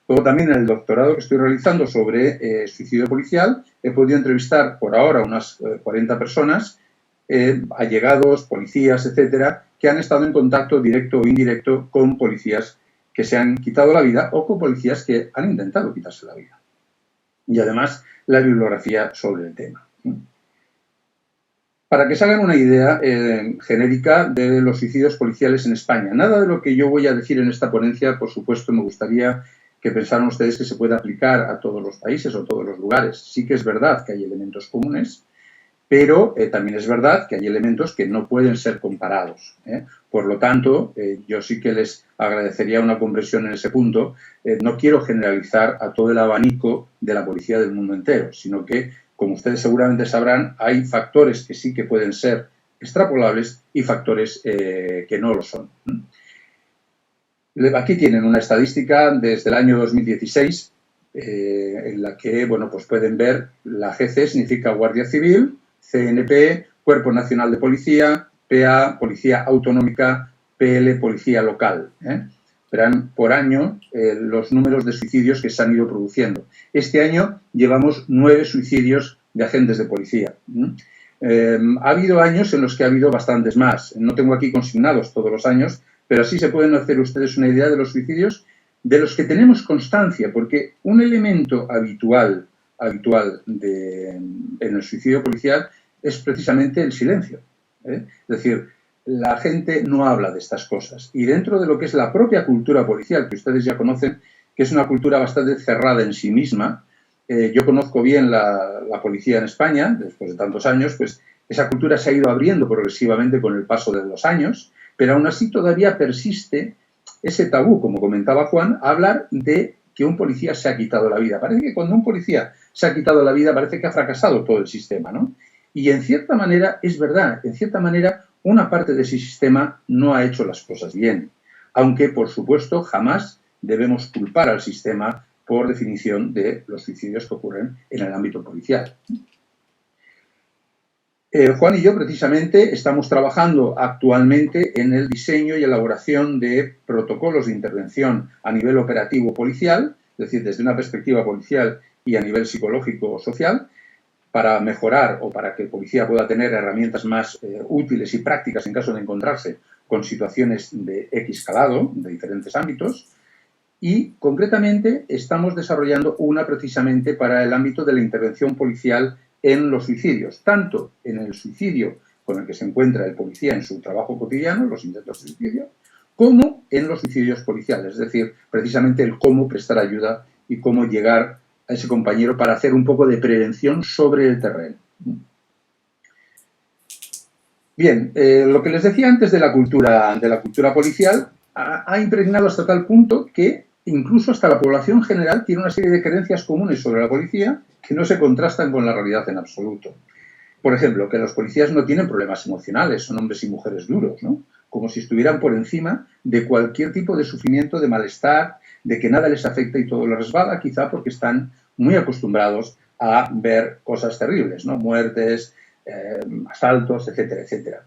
Luego también en el doctorado que estoy realizando sobre suicidio policial he podido entrevistar por ahora unas 40 personas, allegados, policías, etcétera, que han estado en contacto directo o indirecto con policías que se han quitado la vida o con policías que han intentado quitarse la vida. Y además la bibliografía sobre el tema. Para que se hagan una idea genérica de los suicidios policiales en España. Nada de lo que yo voy a decir en esta ponencia, por supuesto, me gustaría que pensaran ustedes que se pueda aplicar a todos los países o todos los lugares. Sí que es verdad que hay elementos comunes, pero también es verdad que hay elementos que no pueden ser comparados. Por lo tanto, yo sí que les agradecería una comprensión en ese punto. No quiero generalizar a todo el abanico de la policía del mundo entero, sino que, como ustedes seguramente sabrán, hay factores que sí que pueden ser extrapolables y factores que no lo son. Aquí tienen una estadística desde el año 2016 en la que, bueno, pues pueden ver la GC significa Guardia Civil, CNP, Cuerpo Nacional de Policía, PA, Policía Autonómica, PL, Policía Local. Verán por año los números de suicidios que se han ido produciendo. Este año llevamos 9 suicidios de agentes de policía. Ha habido años en los que ha habido bastantes más. No tengo aquí consignados todos los años, pero así se pueden hacer ustedes una idea de los suicidios de los que tenemos constancia, porque un elemento habitual en el suicidio policial es precisamente el silencio. Es decir, la gente no habla de estas cosas. Y dentro de lo que es la propia cultura policial, que ustedes ya conocen, que es una cultura bastante cerrada en sí misma, yo conozco bien la policía en España, después de tantos años, pues esa cultura se ha ido abriendo progresivamente con el paso de los años, pero aún así todavía persiste ese tabú, como comentaba Juan, a hablar de que un policía se ha quitado la vida. Parece que cuando un policía se ha quitado la vida parece que ha fracasado todo el sistema, ¿no? Y en cierta manera es verdad, en cierta manera una parte de ese sistema no ha hecho las cosas bien, aunque por supuesto jamás debemos culpar al sistema por definición de los suicidios que ocurren en el ámbito policial. Juan y yo precisamente estamos trabajando actualmente en el diseño y elaboración de protocolos de intervención a nivel operativo policial, es decir, desde una perspectiva policial y a nivel psicológico o social, para mejorar o para que el policía pueda tener herramientas más útiles y prácticas en caso de encontrarse con situaciones de X calado, de diferentes ámbitos. Y concretamente estamos desarrollando una precisamente para el ámbito de la intervención policial en los suicidios, tanto en el suicidio con el que se encuentra el policía en su trabajo cotidiano, los intentos de suicidio, como en los suicidios policiales, es decir, precisamente el cómo prestar ayuda y cómo llegar a ese compañero para hacer un poco de prevención sobre el terreno. Bien, lo que les decía antes de la cultura policial ha impregnado hasta tal punto que incluso hasta la población general tiene una serie de creencias comunes sobre la policía que no se contrastan con la realidad en absoluto. Por ejemplo, que los policías no tienen problemas emocionales, son hombres y mujeres duros, ¿no? Como si estuvieran por encima de cualquier tipo de sufrimiento, de malestar, de que nada les afecta y todo les resbala, quizá porque están muy acostumbrados a ver cosas terribles, ¿no? Muertes, asaltos, etcétera, etcétera.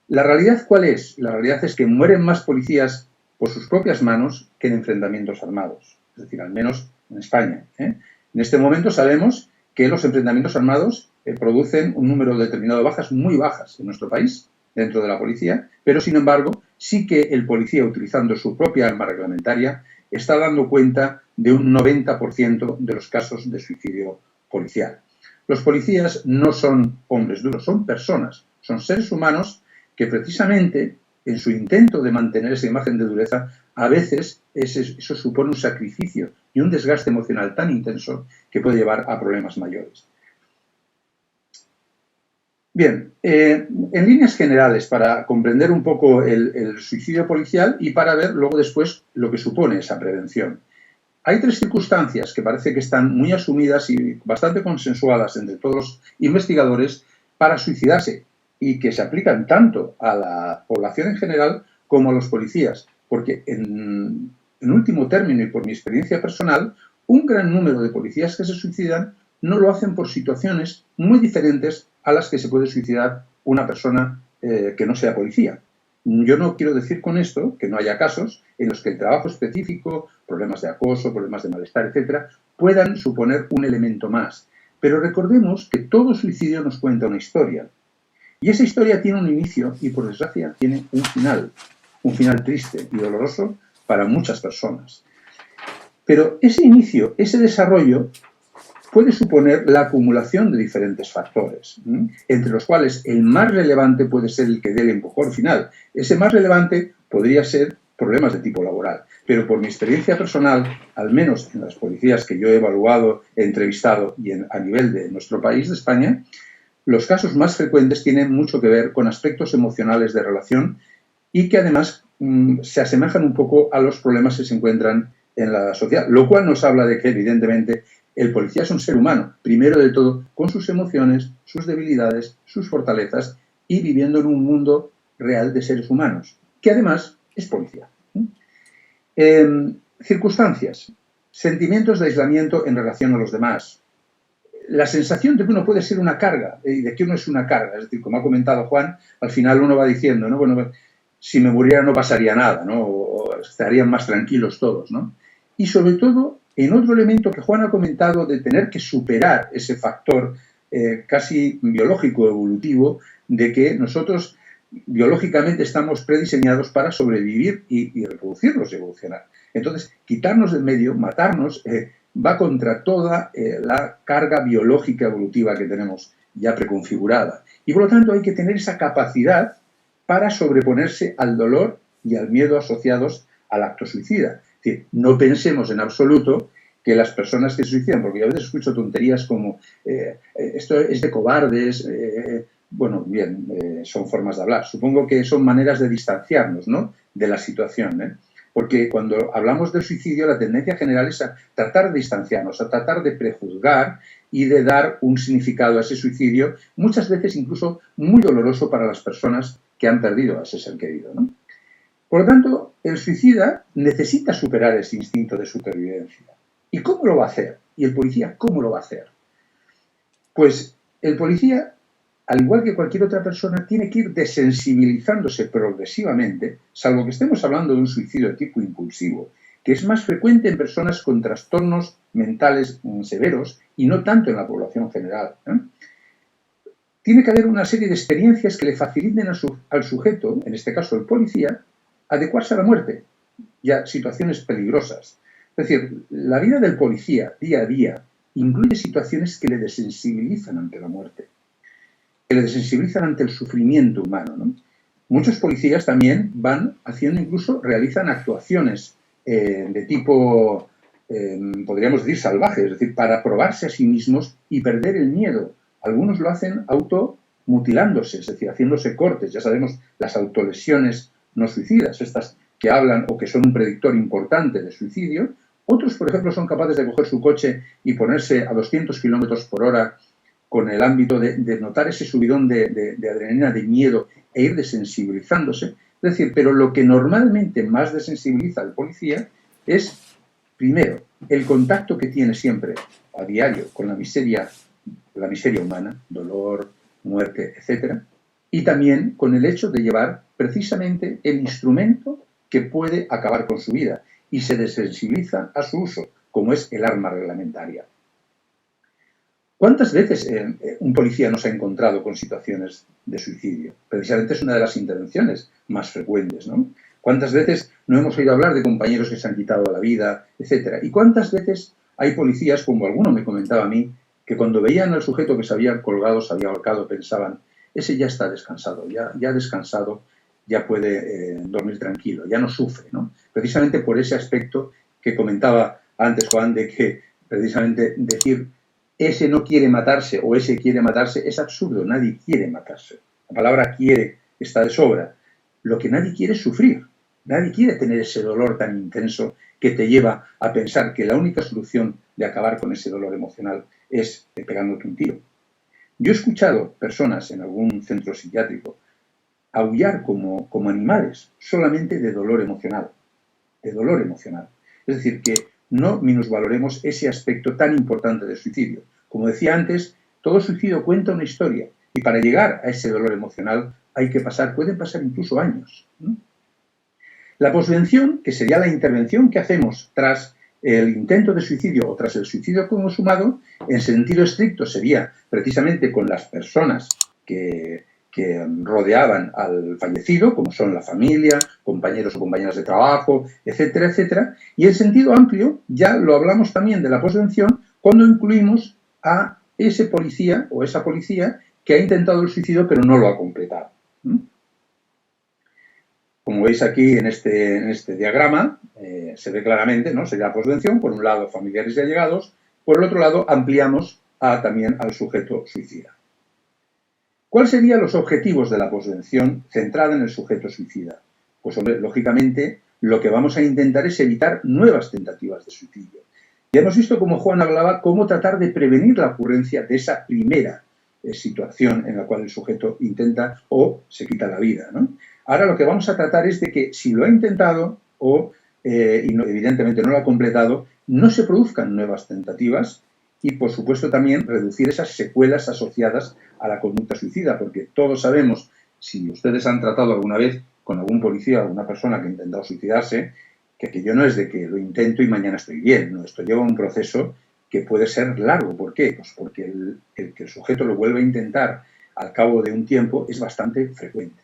¿La realidad cuál es? La realidad es que mueren más policías por sus propias manos que en enfrentamientos armados, es decir, al menos en España. En este momento sabemos que los enfrentamientos armados producen un número determinado de bajas muy bajas en nuestro país, dentro de la policía, pero sin embargo sí que el policía, utilizando su propia arma reglamentaria, está dando cuenta de un 90% de los casos de suicidio policial. Los policías no son hombres duros, son personas, son seres humanos que precisamente en su intento de mantener esa imagen de dureza, a veces eso supone un sacrificio y un desgaste emocional tan intenso que puede llevar a problemas mayores. Bien, en líneas generales, para comprender un poco el suicidio policial y para ver luego después lo que supone esa prevención. Hay tres circunstancias que parece que están muy asumidas y bastante consensuadas entre todos los investigadores para suicidarse y que se aplican tanto a la población en general como a los policías, porque en último término y por mi experiencia personal, un gran número de policías que se suicidan no lo hacen por situaciones muy diferentes a las que se puede suicidar una persona que no sea policía. Yo no quiero decir con esto que no haya casos en los que el trabajo específico, problemas de acoso, problemas de malestar, etcétera, puedan suponer un elemento más. Pero recordemos que todo suicidio nos cuenta una historia. Y esa historia tiene un inicio y, por desgracia, tiene un final triste y doloroso para muchas personas. Pero ese inicio, ese desarrollo, puede suponer la acumulación de diferentes factores, entre los cuales el más relevante puede ser el que dé el empujón final. Ese más relevante podría ser problemas de tipo laboral, pero por mi experiencia personal, al menos en las policías que yo he evaluado, he entrevistado y a nivel de nuestro país, de España, los casos más frecuentes tienen mucho que ver con aspectos emocionales de relación y que además se asemejan un poco a los problemas que se encuentran en la sociedad, lo cual nos habla de que evidentemente el policía es un ser humano, primero de todo, con sus emociones, sus debilidades, sus fortalezas y viviendo en un mundo real de seres humanos, que además es policía. Circunstancias, sentimientos de aislamiento en relación a los demás, la sensación de que uno puede ser una carga y de que uno es una carga, es decir, como ha comentado Juan, al final uno va diciendo, ¿no? Bueno, si me muriera no pasaría nada, ¿no? O estarían más tranquilos todos, ¿no? Y sobre todo, en otro elemento que Juan ha comentado de tener que superar ese factor casi biológico, evolutivo, de que nosotros biológicamente estamos prediseñados para sobrevivir y reproducirnos y evolucionar. Entonces, quitarnos del medio, matarnos, va contra toda la carga biológica evolutiva que tenemos ya preconfigurada. Y por lo tanto hay que tener esa capacidad para sobreponerse al dolor y al miedo asociados al acto suicida. Es decir, no pensemos en absoluto que las personas que se suicidan, porque yo a veces escucho tonterías como esto es de cobardes, bueno, bien, son formas de hablar. Supongo que son maneras de distanciarnos, ¿no?, de la situación, porque cuando hablamos del suicidio la tendencia general es a tratar de distanciarnos, a tratar de prejuzgar y de dar un significado a ese suicidio, muchas veces incluso muy doloroso para las personas que han perdido a ese ser querido, ¿no? Por lo tanto, el suicida necesita superar ese instinto de supervivencia. ¿Y cómo lo va a hacer? ¿Y el policía cómo lo va a hacer? Pues el policía, al igual que cualquier otra persona, tiene que ir desensibilizándose progresivamente, salvo que estemos hablando de un suicidio de tipo impulsivo, que es más frecuente en personas con trastornos mentales severos y no tanto en la población general. Tiene que haber una serie de experiencias que le faciliten al sujeto, en este caso el policía, adecuarse a la muerte y a situaciones peligrosas. Es decir, la vida del policía día a día incluye situaciones que le desensibilizan ante la muerte, que le desensibilizan ante el sufrimiento humano, ¿no? Muchos policías también van haciendo, incluso realizan actuaciones de tipo, podríamos decir, salvaje, es decir, para probarse a sí mismos y perder el miedo. Algunos lo hacen automutilándose, es decir, haciéndose cortes. Ya sabemos las autolesiones no suicidas, estas que hablan o que son un predictor importante de suicidio. Otros, por ejemplo, son capaces de coger su coche y ponerse a 200 kilómetros por hora con el ámbito de notar ese subidón de adrenalina, de miedo e ir desensibilizándose. Es decir, pero lo que normalmente más desensibiliza al policía es, primero, el contacto que tiene siempre a diario con la miseria humana, dolor, muerte, etc. Y también con el hecho de llevar precisamente el instrumento que puede acabar con su vida y se desensibiliza a su uso, como es el arma reglamentaria. ¿Cuántas veces un policía nos ha encontrado con situaciones de suicidio? Precisamente es una de las intervenciones más frecuentes, ¿no? ¿Cuántas veces no hemos oído hablar de compañeros que se han quitado la vida, etcétera? ¿Y cuántas veces hay policías, como alguno me comentaba a mí, que cuando veían al sujeto que se había colgado, se había ahorcado, pensaban, ese ya está descansado, ya ha descansado, ya puede dormir tranquilo, ya no sufre, ¿no? Precisamente por ese aspecto que comentaba antes Juan, de que precisamente decir ese no quiere matarse o ese quiere matarse es absurdo, nadie quiere matarse. La palabra quiere está de sobra. Lo que nadie quiere es sufrir, nadie quiere tener ese dolor tan intenso que te lleva a pensar que la única solución de acabar con ese dolor emocional es pegándote un tiro. Yo he escuchado personas en algún centro psiquiátrico aullar como animales solamente de dolor emocional, de dolor emocional. Es decir, que no minusvaloremos ese aspecto tan importante del suicidio. Como decía antes, todo suicidio cuenta una historia y para llegar a ese dolor emocional hay que pueden pasar incluso años, ¿no? La posvención, que sería la intervención que hacemos tras el intento de suicidio o tras el suicidio consumado, en sentido estricto sería precisamente con las personas que rodeaban al fallecido, como son la familia, compañeros o compañeras de trabajo, etcétera, etcétera. Y en sentido amplio, ya lo hablamos también de la posvención, cuando incluimos a ese policía o esa policía que ha intentado el suicidio pero no lo ha completado. Como veis aquí en este diagrama, se ve claramente, ¿no? Sería la posvención, por un lado familiares y allegados, por el otro lado ampliamos también al sujeto suicida. ¿Cuáles serían los objetivos de la posvención centrada en el sujeto suicida? Pues, hombre, lógicamente, lo que vamos a intentar es evitar nuevas tentativas de suicidio. Ya hemos visto cómo Juan hablaba, cómo tratar de prevenir la ocurrencia de esa primera situación en la cual el sujeto intenta o se quita la vida, ¿no? Ahora lo que vamos a tratar es de que si lo ha intentado o evidentemente no lo ha completado, no se produzcan nuevas tentativas y, por supuesto, también reducir esas secuelas asociadas a la conducta suicida, porque todos sabemos, si ustedes han tratado alguna vez con algún policía o alguna persona que ha intentado suicidarse, que aquello no es de que lo intento y mañana estoy bien, no, esto lleva un proceso que puede ser largo. ¿Por qué? Pues porque el que el sujeto lo vuelva a intentar al cabo de un tiempo es bastante frecuente.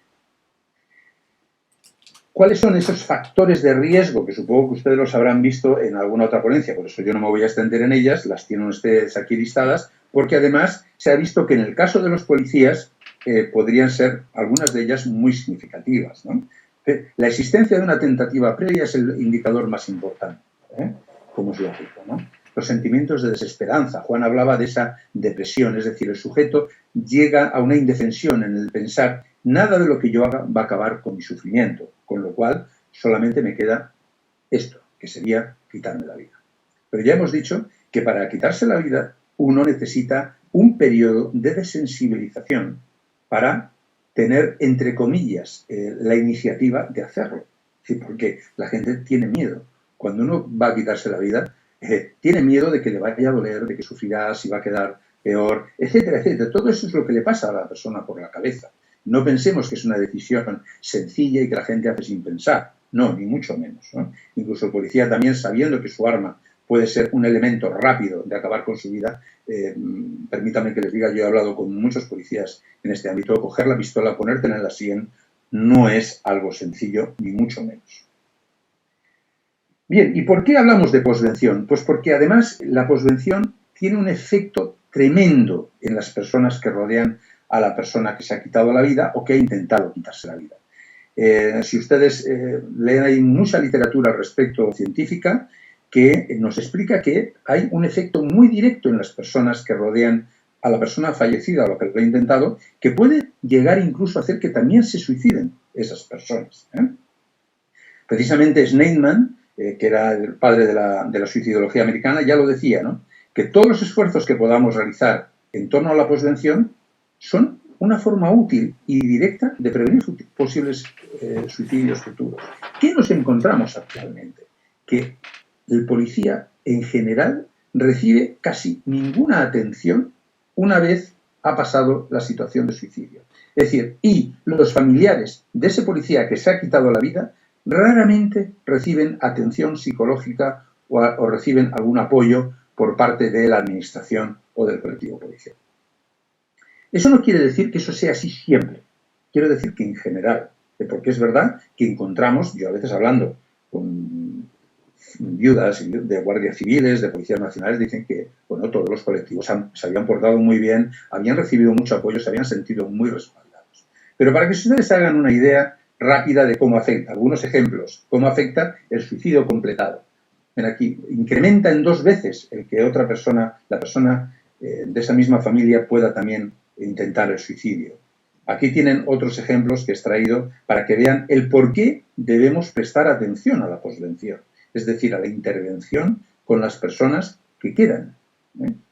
¿Cuáles son esos factores de riesgo? Que supongo que ustedes los habrán visto en alguna otra ponencia, por eso yo no me voy a extender en ellas, las tienen ustedes aquí listadas, porque además se ha visto que en el caso de los policías podrían ser algunas de ellas muy significativas, ¿no? La existencia de una tentativa previa es el indicador más importante, como es lógico, ¿no? Los sentimientos de desesperanza. Juan hablaba de esa depresión, es decir, el sujeto llega a una indefensión en el pensar nada de lo que yo haga va a acabar con mi sufrimiento, con lo cual solamente me queda esto, que sería quitarme la vida. Pero ya hemos dicho que para quitarse la vida uno necesita un periodo de desensibilización para tener, entre comillas, la iniciativa de hacerlo. Sí, porque la gente tiene miedo. Cuando uno va a quitarse la vida, tiene miedo de que le vaya a doler, de que sufrirá, si va a quedar peor, etcétera, etcétera. Todo eso es lo que le pasa a la persona por la cabeza. No pensemos que es una decisión sencilla y que la gente hace sin pensar. No, ni mucho menos, ¿no? Incluso el policía también, sabiendo que su arma puede ser un elemento rápido de acabar con su vida, permítanme que les diga, yo he hablado con muchos policías en este ámbito, coger la pistola, ponértela en la sien, no es algo sencillo, ni mucho menos. Bien, ¿y por qué hablamos de posvención? Pues porque además la posvención tiene un efecto tremendo en las personas que rodean a la persona que se ha quitado la vida o que ha intentado quitarse la vida. Si ustedes leen, hay mucha literatura al respecto científica que nos explica que hay un efecto muy directo en las personas que rodean a la persona fallecida o a la que lo ha intentado, que puede llegar incluso a hacer que también se suiciden esas personas. Precisamente Sneidman, que era el padre de la suicidología americana, ya lo decía, ¿no? Que todos los esfuerzos que podamos realizar en torno a la posvención son una forma útil y directa de prevenir posibles suicidios futuros. ¿Qué nos encontramos actualmente? Que el policía, en general, recibe casi ninguna atención una vez ha pasado la situación de suicidio. Es decir, y los familiares de ese policía que se ha quitado la vida raramente reciben atención psicológica o reciben algún apoyo por parte de la administración o del colectivo policial. Eso no quiere decir que eso sea así siempre. Quiero decir que en general, porque es verdad que encontramos, yo a veces hablando con viudas de guardias civiles, de policías nacionales, dicen que, bueno, todos los colectivos se habían portado muy bien, habían recibido mucho apoyo, se habían sentido muy respaldados. Pero para que ustedes hagan una idea rápida de cómo afecta, algunos ejemplos, cómo afecta el suicidio completado. Ven aquí, incrementa en 2 veces el que otra persona, la persona de esa misma familia pueda también intentar el suicidio. Aquí tienen otros ejemplos que he extraído para que vean el por qué debemos prestar atención a la posvención, es decir, a la intervención con las personas que quedan,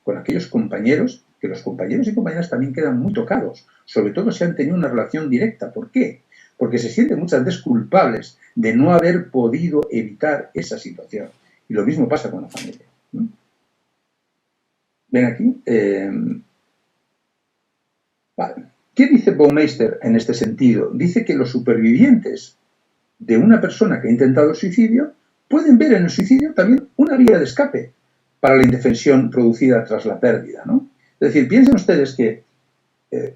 con aquellos compañeros, que los compañeros y compañeras también quedan muy tocados, sobre todo si han tenido una relación directa. ¿Por qué? Porque se sienten muchas veces culpables de no haber podido evitar esa situación. Y lo mismo pasa con la familia. Ven aquí. Vale. ¿Qué dice Baumeister en este sentido? Dice que los supervivientes de una persona que ha intentado el suicidio pueden ver en el suicidio también una vía de escape para la indefensión producida tras la pérdida, ¿no? Es decir, piensen ustedes que,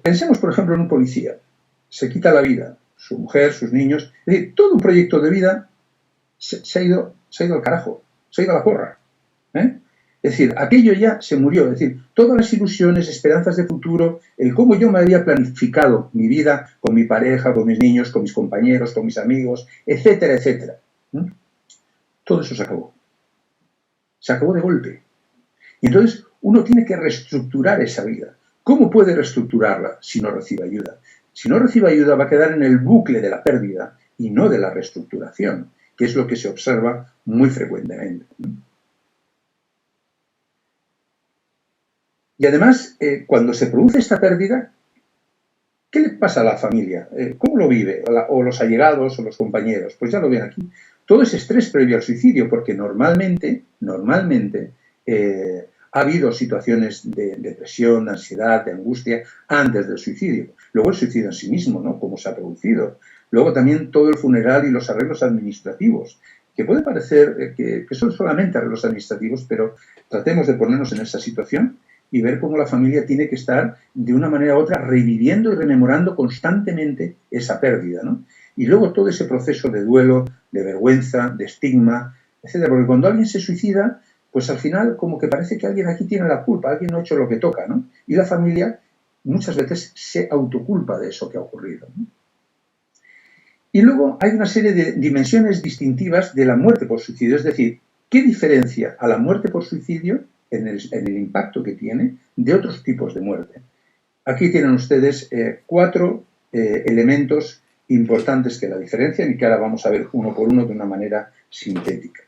pensemos por ejemplo en un policía, se quita la vida, su mujer, sus niños, es decir, todo un proyecto de vida se ha ido al carajo, se ha ido a la porra, ¿eh? Es decir, aquello ya se murió, es decir, todas las ilusiones, esperanzas de futuro, el cómo yo me había planificado mi vida con mi pareja, con mis niños, con mis compañeros, con mis amigos, etcétera, etcétera. Todo eso se acabó. Se acabó de golpe. Y entonces uno tiene que reestructurar esa vida. ¿Cómo puede reestructurarla si no recibe ayuda? Si no recibe ayuda va a quedar en el bucle de la pérdida y no de la reestructuración, que es lo que se observa muy frecuentemente. Y además, cuando se produce esta pérdida, ¿qué le pasa a la familia? ¿Cómo lo vive? O los allegados o los compañeros. Pues ya lo ven aquí. Todo ese estrés previo al suicidio, porque normalmente ha habido situaciones de depresión, de ansiedad, de angustia antes del suicidio. Luego el suicidio en sí mismo, ¿no? Cómo se ha producido. Luego también todo el funeral y los arreglos administrativos, que puede parecer que son solamente arreglos administrativos, pero tratemos de ponernos en esa situación y ver cómo la familia tiene que estar de una manera u otra reviviendo y rememorando constantemente esa pérdida, ¿no? Y luego todo ese proceso de duelo, de vergüenza, de estigma, etc. Porque cuando alguien se suicida, pues al final como que parece que alguien aquí tiene la culpa, alguien no ha hecho lo que toca, ¿no? Y la familia muchas veces se autoculpa de eso que ha ocurrido, ¿no? Y luego hay una serie de dimensiones distintivas de la muerte por suicidio, es decir, ¿qué diferencia a la muerte por suicidio en el impacto que tiene de otros tipos de muerte? Aquí tienen ustedes 4 elementos importantes que la diferencian y que ahora vamos a ver uno por uno de una manera sintética.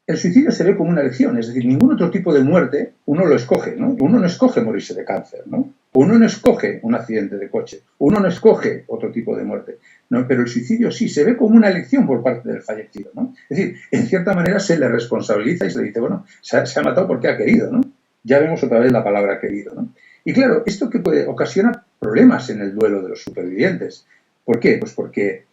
El suicidio se ve como una elección, es decir, ningún otro tipo de muerte uno lo escoge, ¿no? Uno no escoge morirse de cáncer, ¿no? Uno no escoge un accidente de coche, uno no escoge otro tipo de muerte, ¿no? Pero el suicidio sí, se ve como una elección por parte del fallecido, ¿no? Es decir, en cierta manera se le responsabiliza y se le dice, bueno, se ha matado porque ha querido, ¿no? Ya vemos otra vez la palabra querido, ¿no? Y claro, esto que ocasiona problemas en el duelo de los supervivientes. ¿Por qué? Pues porque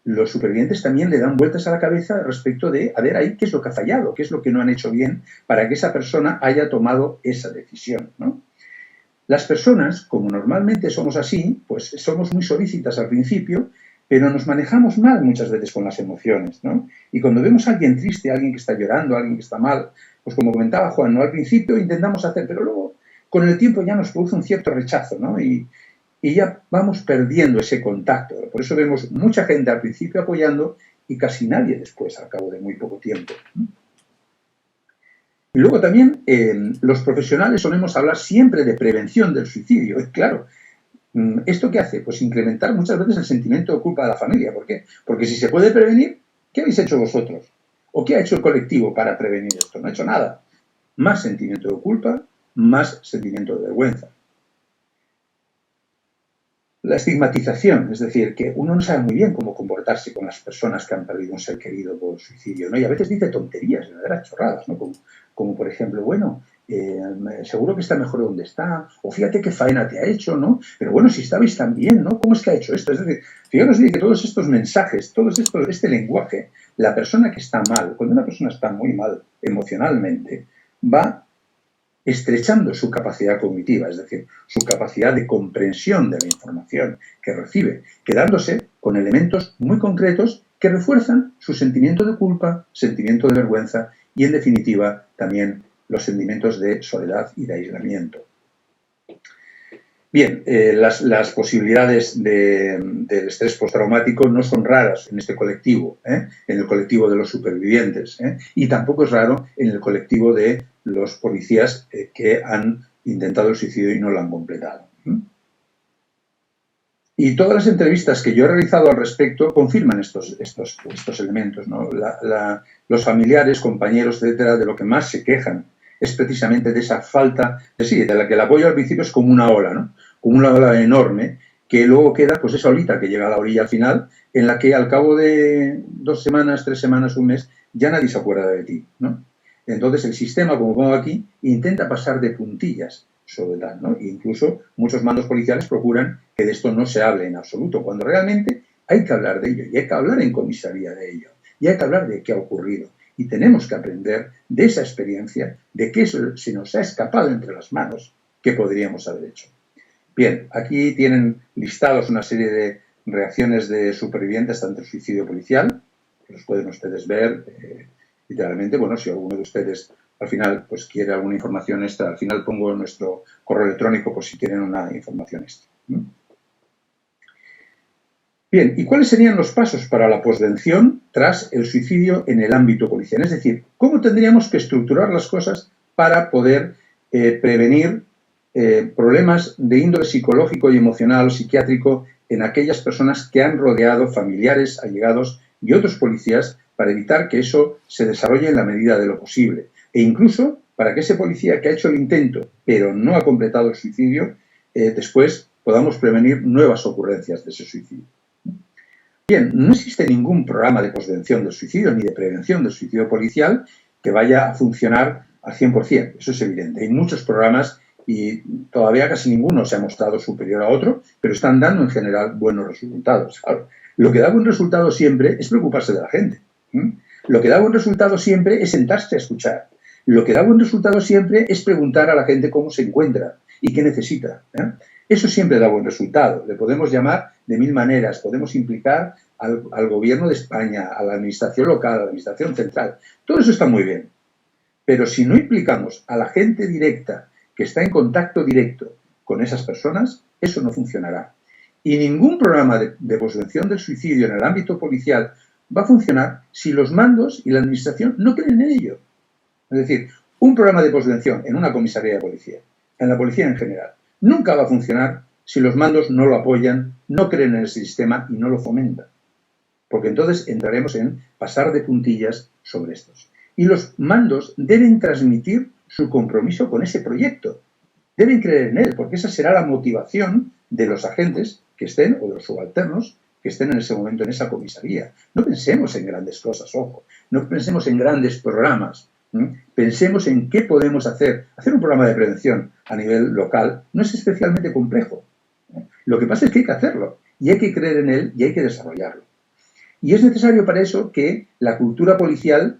los supervivientes también le dan vueltas a la cabeza respecto de, a ver ahí, qué es lo que ha fallado, qué es lo que no han hecho bien para que esa persona haya tomado esa decisión, ¿no? Las personas, como normalmente somos así, pues somos muy solícitas al principio, pero nos manejamos mal muchas veces con las emociones, ¿no? Y cuando vemos a alguien triste, a alguien que está llorando, a alguien que está mal, pues como comentaba Juan, ¿no? Al principio intentamos hacer, pero luego con el tiempo ya nos produce un cierto rechazo, ¿no? Y ya vamos perdiendo ese contacto. Por eso vemos mucha gente al principio apoyando y casi nadie después, al cabo de muy poco tiempo. Y luego también los profesionales solemos hablar siempre de prevención del suicidio. Y claro, ¿esto qué hace? Pues incrementar muchas veces el sentimiento de culpa de la familia. ¿Por qué? Porque si se puede prevenir, ¿qué habéis hecho vosotros? ¿O qué ha hecho el colectivo para prevenir esto? No ha hecho nada. Más sentimiento de culpa, más sentimiento de vergüenza. La estigmatización, es decir, que uno no sabe muy bien cómo comportarse con las personas que han perdido un ser querido por suicidio, ¿no? Y a veces dice tonterías, verdaderas chorradas, ¿no? Como por ejemplo, bueno, seguro que está mejor donde está, o fíjate qué faena te ha hecho, ¿no? Pero bueno, si estabais tan bien, ¿no? ¿Cómo es que ha hecho esto? Es decir, fijaros bien que todos estos mensajes, este lenguaje, la persona que está mal, cuando una persona está muy mal emocionalmente, va estrechando su capacidad cognitiva, es decir, su capacidad de comprensión de la información que recibe, quedándose con elementos muy concretos que refuerzan su sentimiento de culpa, sentimiento de vergüenza y, en definitiva, también los sentimientos de soledad y de aislamiento. Bien, las posibilidades del estrés postraumático no son raras en este colectivo, en el colectivo de los supervivientes, y tampoco es raro en el colectivo de los policías que han intentado el suicidio y no lo han completado. Y todas las entrevistas que yo he realizado al respecto confirman estos elementos, ¿no? Los familiares, compañeros, etcétera, de lo que más se quejan es precisamente de esa falta, de la que el apoyo al principio es como una ola, ¿no? Como una ola enorme, que luego queda pues esa olita que llega a la orilla al final, en la que al cabo de 2 semanas, 3 semanas, un mes, ya nadie se acuerda de ti, ¿no? Entonces el sistema, como pongo aquí, intenta pasar de puntillas sobre tal, ¿no? E incluso muchos mandos policiales procuran que de esto no se hable en absoluto, cuando realmente hay que hablar de ello, y hay que hablar en comisaría de ello, y hay que hablar de qué ha ocurrido. Y tenemos que aprender de esa experiencia, de qué se nos ha escapado entre las manos, que podríamos haber hecho. Bien, aquí tienen listados una serie de reacciones de supervivientes ante el suicidio policial, que los pueden ustedes ver literalmente. Bueno, si alguno de ustedes al final pues quiere alguna información extra, al final pongo nuestro correo electrónico por si quieren una información extra. Bien, ¿y cuáles serían los pasos para la posvención tras el suicidio en el ámbito policial? Es decir, ¿cómo tendríamos que estructurar las cosas para poder prevenir problemas de índole psicológico y emocional o psiquiátrico en aquellas personas que han rodeado familiares, allegados y otros policías, para evitar que eso se desarrolle en la medida de lo posible? E incluso para que ese policía que ha hecho el intento pero no ha completado el suicidio, después podamos prevenir nuevas ocurrencias de ese suicidio. Bien, no existe ningún programa de posvención del suicidio ni de prevención del suicidio policial que vaya a funcionar al 100%, eso es evidente. Hay muchos programas y todavía casi ninguno se ha mostrado superior a otro, pero están dando en general buenos resultados. Claro, lo que da buen resultado siempre es preocuparse de la gente. Lo que da buen resultado siempre es sentarse a escuchar. Lo que da buen resultado siempre es preguntar a la gente cómo se encuentra y qué necesita. Eso siempre da buen resultado. Le podemos llamar de 1000 maneras. Podemos implicar al gobierno de España, a la administración local, a la administración central. Todo eso está muy bien. Pero si no implicamos a la gente directa que está en contacto directo con esas personas, eso no funcionará. Y ningún programa de posvención del suicidio en el ámbito policial va a funcionar si los mandos y la administración no creen en ello. Es decir, un programa de posvención en una comisaría de policía, en la policía en general, nunca va a funcionar si los mandos no lo apoyan, no creen en el sistema y no lo fomentan. Porque entonces entraremos en pasar de puntillas sobre estos. Y los mandos deben transmitir su compromiso con ese proyecto. Deben creer en él, porque esa será la motivación de los agentes que estén, o de los subalternos, que estén en ese momento en esa comisaría. No pensemos en grandes cosas, ojo. No pensemos en grandes programas. Pensemos en qué podemos hacer. Hacer un programa de prevención a nivel local no es especialmente complejo. Lo que pasa es que hay que hacerlo, y hay que creer en él, y hay que desarrollarlo. Y es necesario para eso que la cultura policial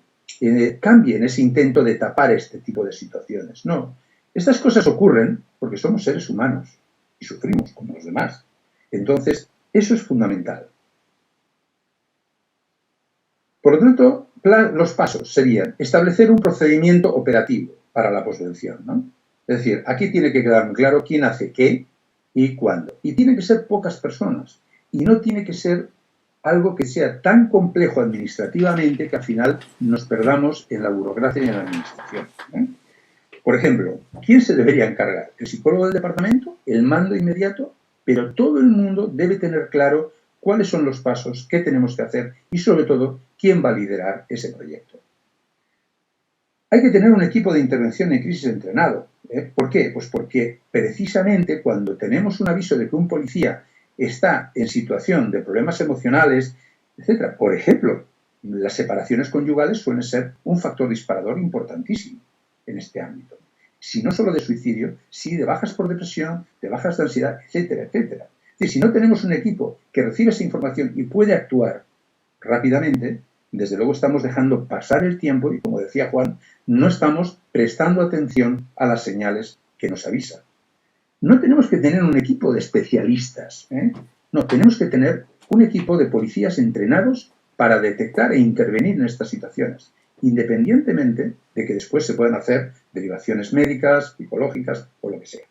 cambie en ese intento de tapar este tipo de situaciones. No, estas cosas ocurren porque somos seres humanos y sufrimos como los demás. Entonces, eso es fundamental. Por lo tanto, los pasos serían establecer un procedimiento operativo para la posvención, ¿no? Es decir, aquí tiene que quedar muy claro quién hace qué y cuándo. Y tiene que ser pocas personas. Y no tiene que ser algo que sea tan complejo administrativamente que al final nos perdamos en la burocracia y en la administración. Por ejemplo, ¿quién se debería encargar? ¿El psicólogo del departamento? ¿El mando inmediato? Pero todo el mundo debe tener claro cuáles son los pasos, qué tenemos que hacer y, sobre todo, quién va a liderar ese proyecto. Hay que tener un equipo de intervención en crisis entrenado. ¿Por qué? Pues porque precisamente cuando tenemos un aviso de que un policía está en situación de problemas emocionales, etc. Por ejemplo, las separaciones conyugales suelen ser un factor disparador importantísimo en este ámbito. si no solo de suicidio, sí de bajas por depresión, de bajas de ansiedad, etcétera, etcétera. Es decir, si no tenemos un equipo que recibe esa información y puede actuar rápidamente, desde luego estamos dejando pasar el tiempo y, como decía Juan, no estamos prestando atención a las señales que nos avisan. No tenemos que tener un equipo de especialistas, no, tenemos que tener un equipo de policías entrenados para detectar e intervenir en estas situaciones, independientemente de que después se puedan hacer derivaciones médicas, psicológicas o lo que sea.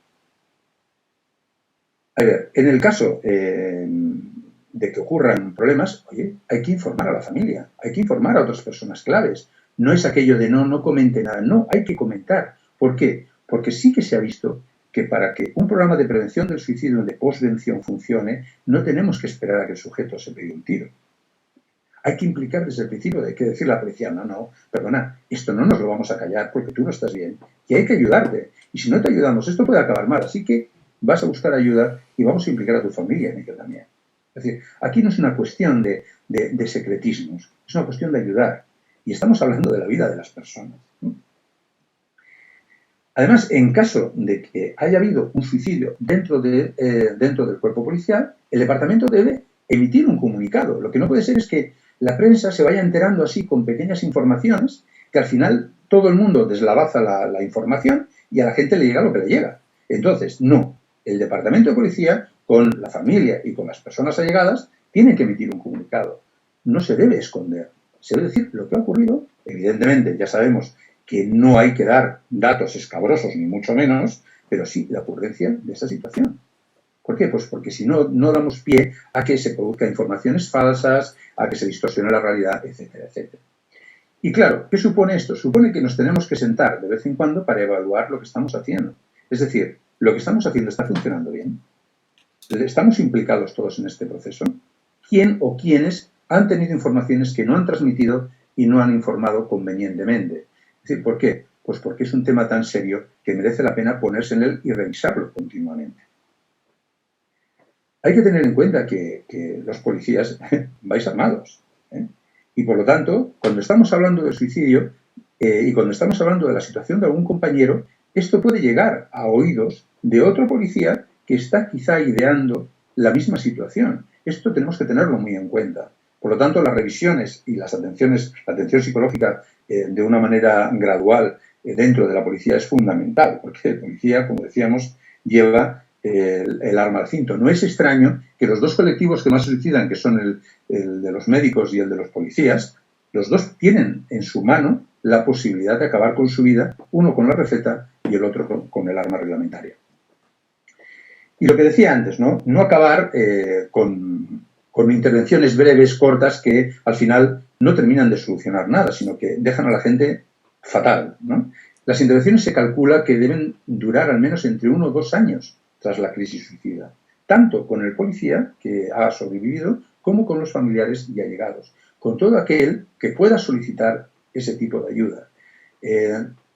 A ver, en el caso de que ocurran problemas, oye, hay que informar a la familia, hay que informar a otras personas claves. No es aquello de no comente nada, no, hay que comentar. ¿Por qué? Porque sí que se ha visto que para que un programa de prevención del suicidio de postvención funcione, no tenemos que esperar a que el sujeto se pegue un tiro. Hay que implicar desde el principio, hay que decirle a la policía, no, perdona, esto no nos lo vamos a callar porque tú no estás bien y hay que ayudarte. Y si no te ayudamos, esto puede acabar mal. Así que vas a buscar ayuda y vamos a implicar a tu familia en ello también. Es decir, aquí no es una cuestión de secretismos, es una cuestión de ayudar. Y estamos hablando de la vida de las personas, ¿no? Además, en caso de que haya habido un suicidio dentro del cuerpo policial, el departamento debe emitir un comunicado. Lo que no puede ser es que la prensa se vaya enterando así con pequeñas informaciones, que al final todo el mundo deslavaza la información y a la gente le llega lo que le llega. Entonces, no. El departamento de policía, con la familia y con las personas allegadas, tiene que emitir un comunicado. No se debe esconder. Se debe decir lo que ha ocurrido. Evidentemente, ya sabemos que no hay que dar datos escabrosos, ni mucho menos, pero sí la ocurrencia de esa situación. ¿Por qué? Pues porque si no, no damos pie a que se produzcan informaciones falsas, a que se distorsione la realidad, etcétera, etcétera. Y claro, ¿qué supone esto? Supone que nos tenemos que sentar de vez en cuando para evaluar lo que estamos haciendo. Es decir, ¿lo que estamos haciendo está funcionando bien? ¿Estamos implicados todos en este proceso? ¿Quién o quiénes han tenido informaciones que no han transmitido y no han informado convenientemente? Es decir, ¿por qué? Pues porque es un tema tan serio que merece la pena ponerse en él y revisarlo continuamente. Hay que tener en cuenta que los policías vais armados, y por lo tanto, cuando estamos hablando de suicidio y cuando estamos hablando de la situación de algún compañero, esto puede llegar a oídos de otro policía que está quizá ideando la misma situación. Esto tenemos que tenerlo muy en cuenta. Por lo tanto, las revisiones y las atenciones, la atención psicológica de una manera gradual dentro de la policía es fundamental, porque el policía, como decíamos, lleva el arma al cinto. No es extraño que los dos colectivos que más se suicidan, que son el de los médicos y el de los policías, los dos tienen en su mano la posibilidad de acabar con su vida, uno con la receta y el otro con el arma reglamentaria. Y lo que decía antes, no acabar con intervenciones breves, cortas, que al final no terminan de solucionar nada, sino que dejan a la gente fatal, ¿no? Las intervenciones se calcula que deben durar al menos entre 1 o 2 años tras la crisis suicida, tanto con el policía que ha sobrevivido como con los familiares y allegados, con todo aquel que pueda solicitar ese tipo de ayuda.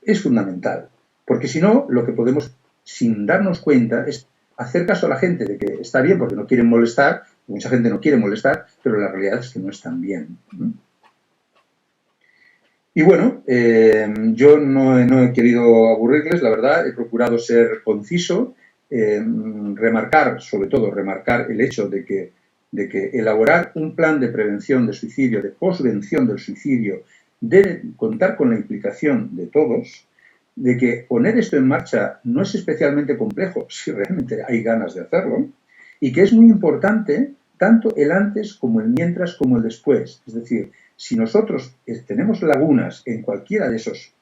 Es fundamental, porque si no, lo que podemos, sin darnos cuenta, es hacer caso a la gente de que está bien porque no quieren molestar, mucha gente no quiere molestar, pero la realidad es que no están bien. Y bueno, yo no he querido aburrirles, la verdad, he procurado ser conciso, remarcar, sobre todo, remarcar el hecho de que elaborar un plan de prevención de suicidio, de posvención del suicidio, debe contar con la implicación de todos, de que poner esto en marcha no es especialmente complejo, si realmente hay ganas de hacerlo, y que es muy importante tanto el antes como el mientras como el después. Es decir, si nosotros tenemos lagunas en cualquiera de esos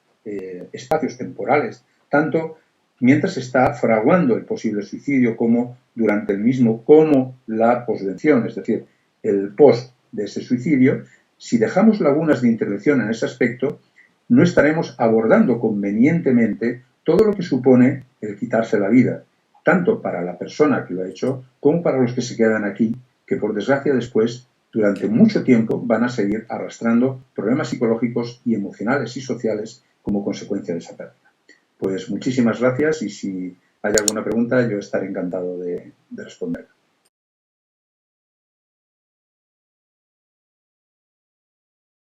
espacios temporales, tanto mientras se está fraguando el posible suicidio como durante el mismo, como la posvención, es decir, el post de ese suicidio, si dejamos lagunas de intervención en ese aspecto, no estaremos abordando convenientemente todo lo que supone el quitarse la vida, tanto para la persona que lo ha hecho como para los que se quedan aquí, que por desgracia después, durante mucho tiempo, van a seguir arrastrando problemas psicológicos y emocionales y sociales como consecuencia de esa pérdida. Pues muchísimas gracias y si hay alguna pregunta yo estaré encantado de responder.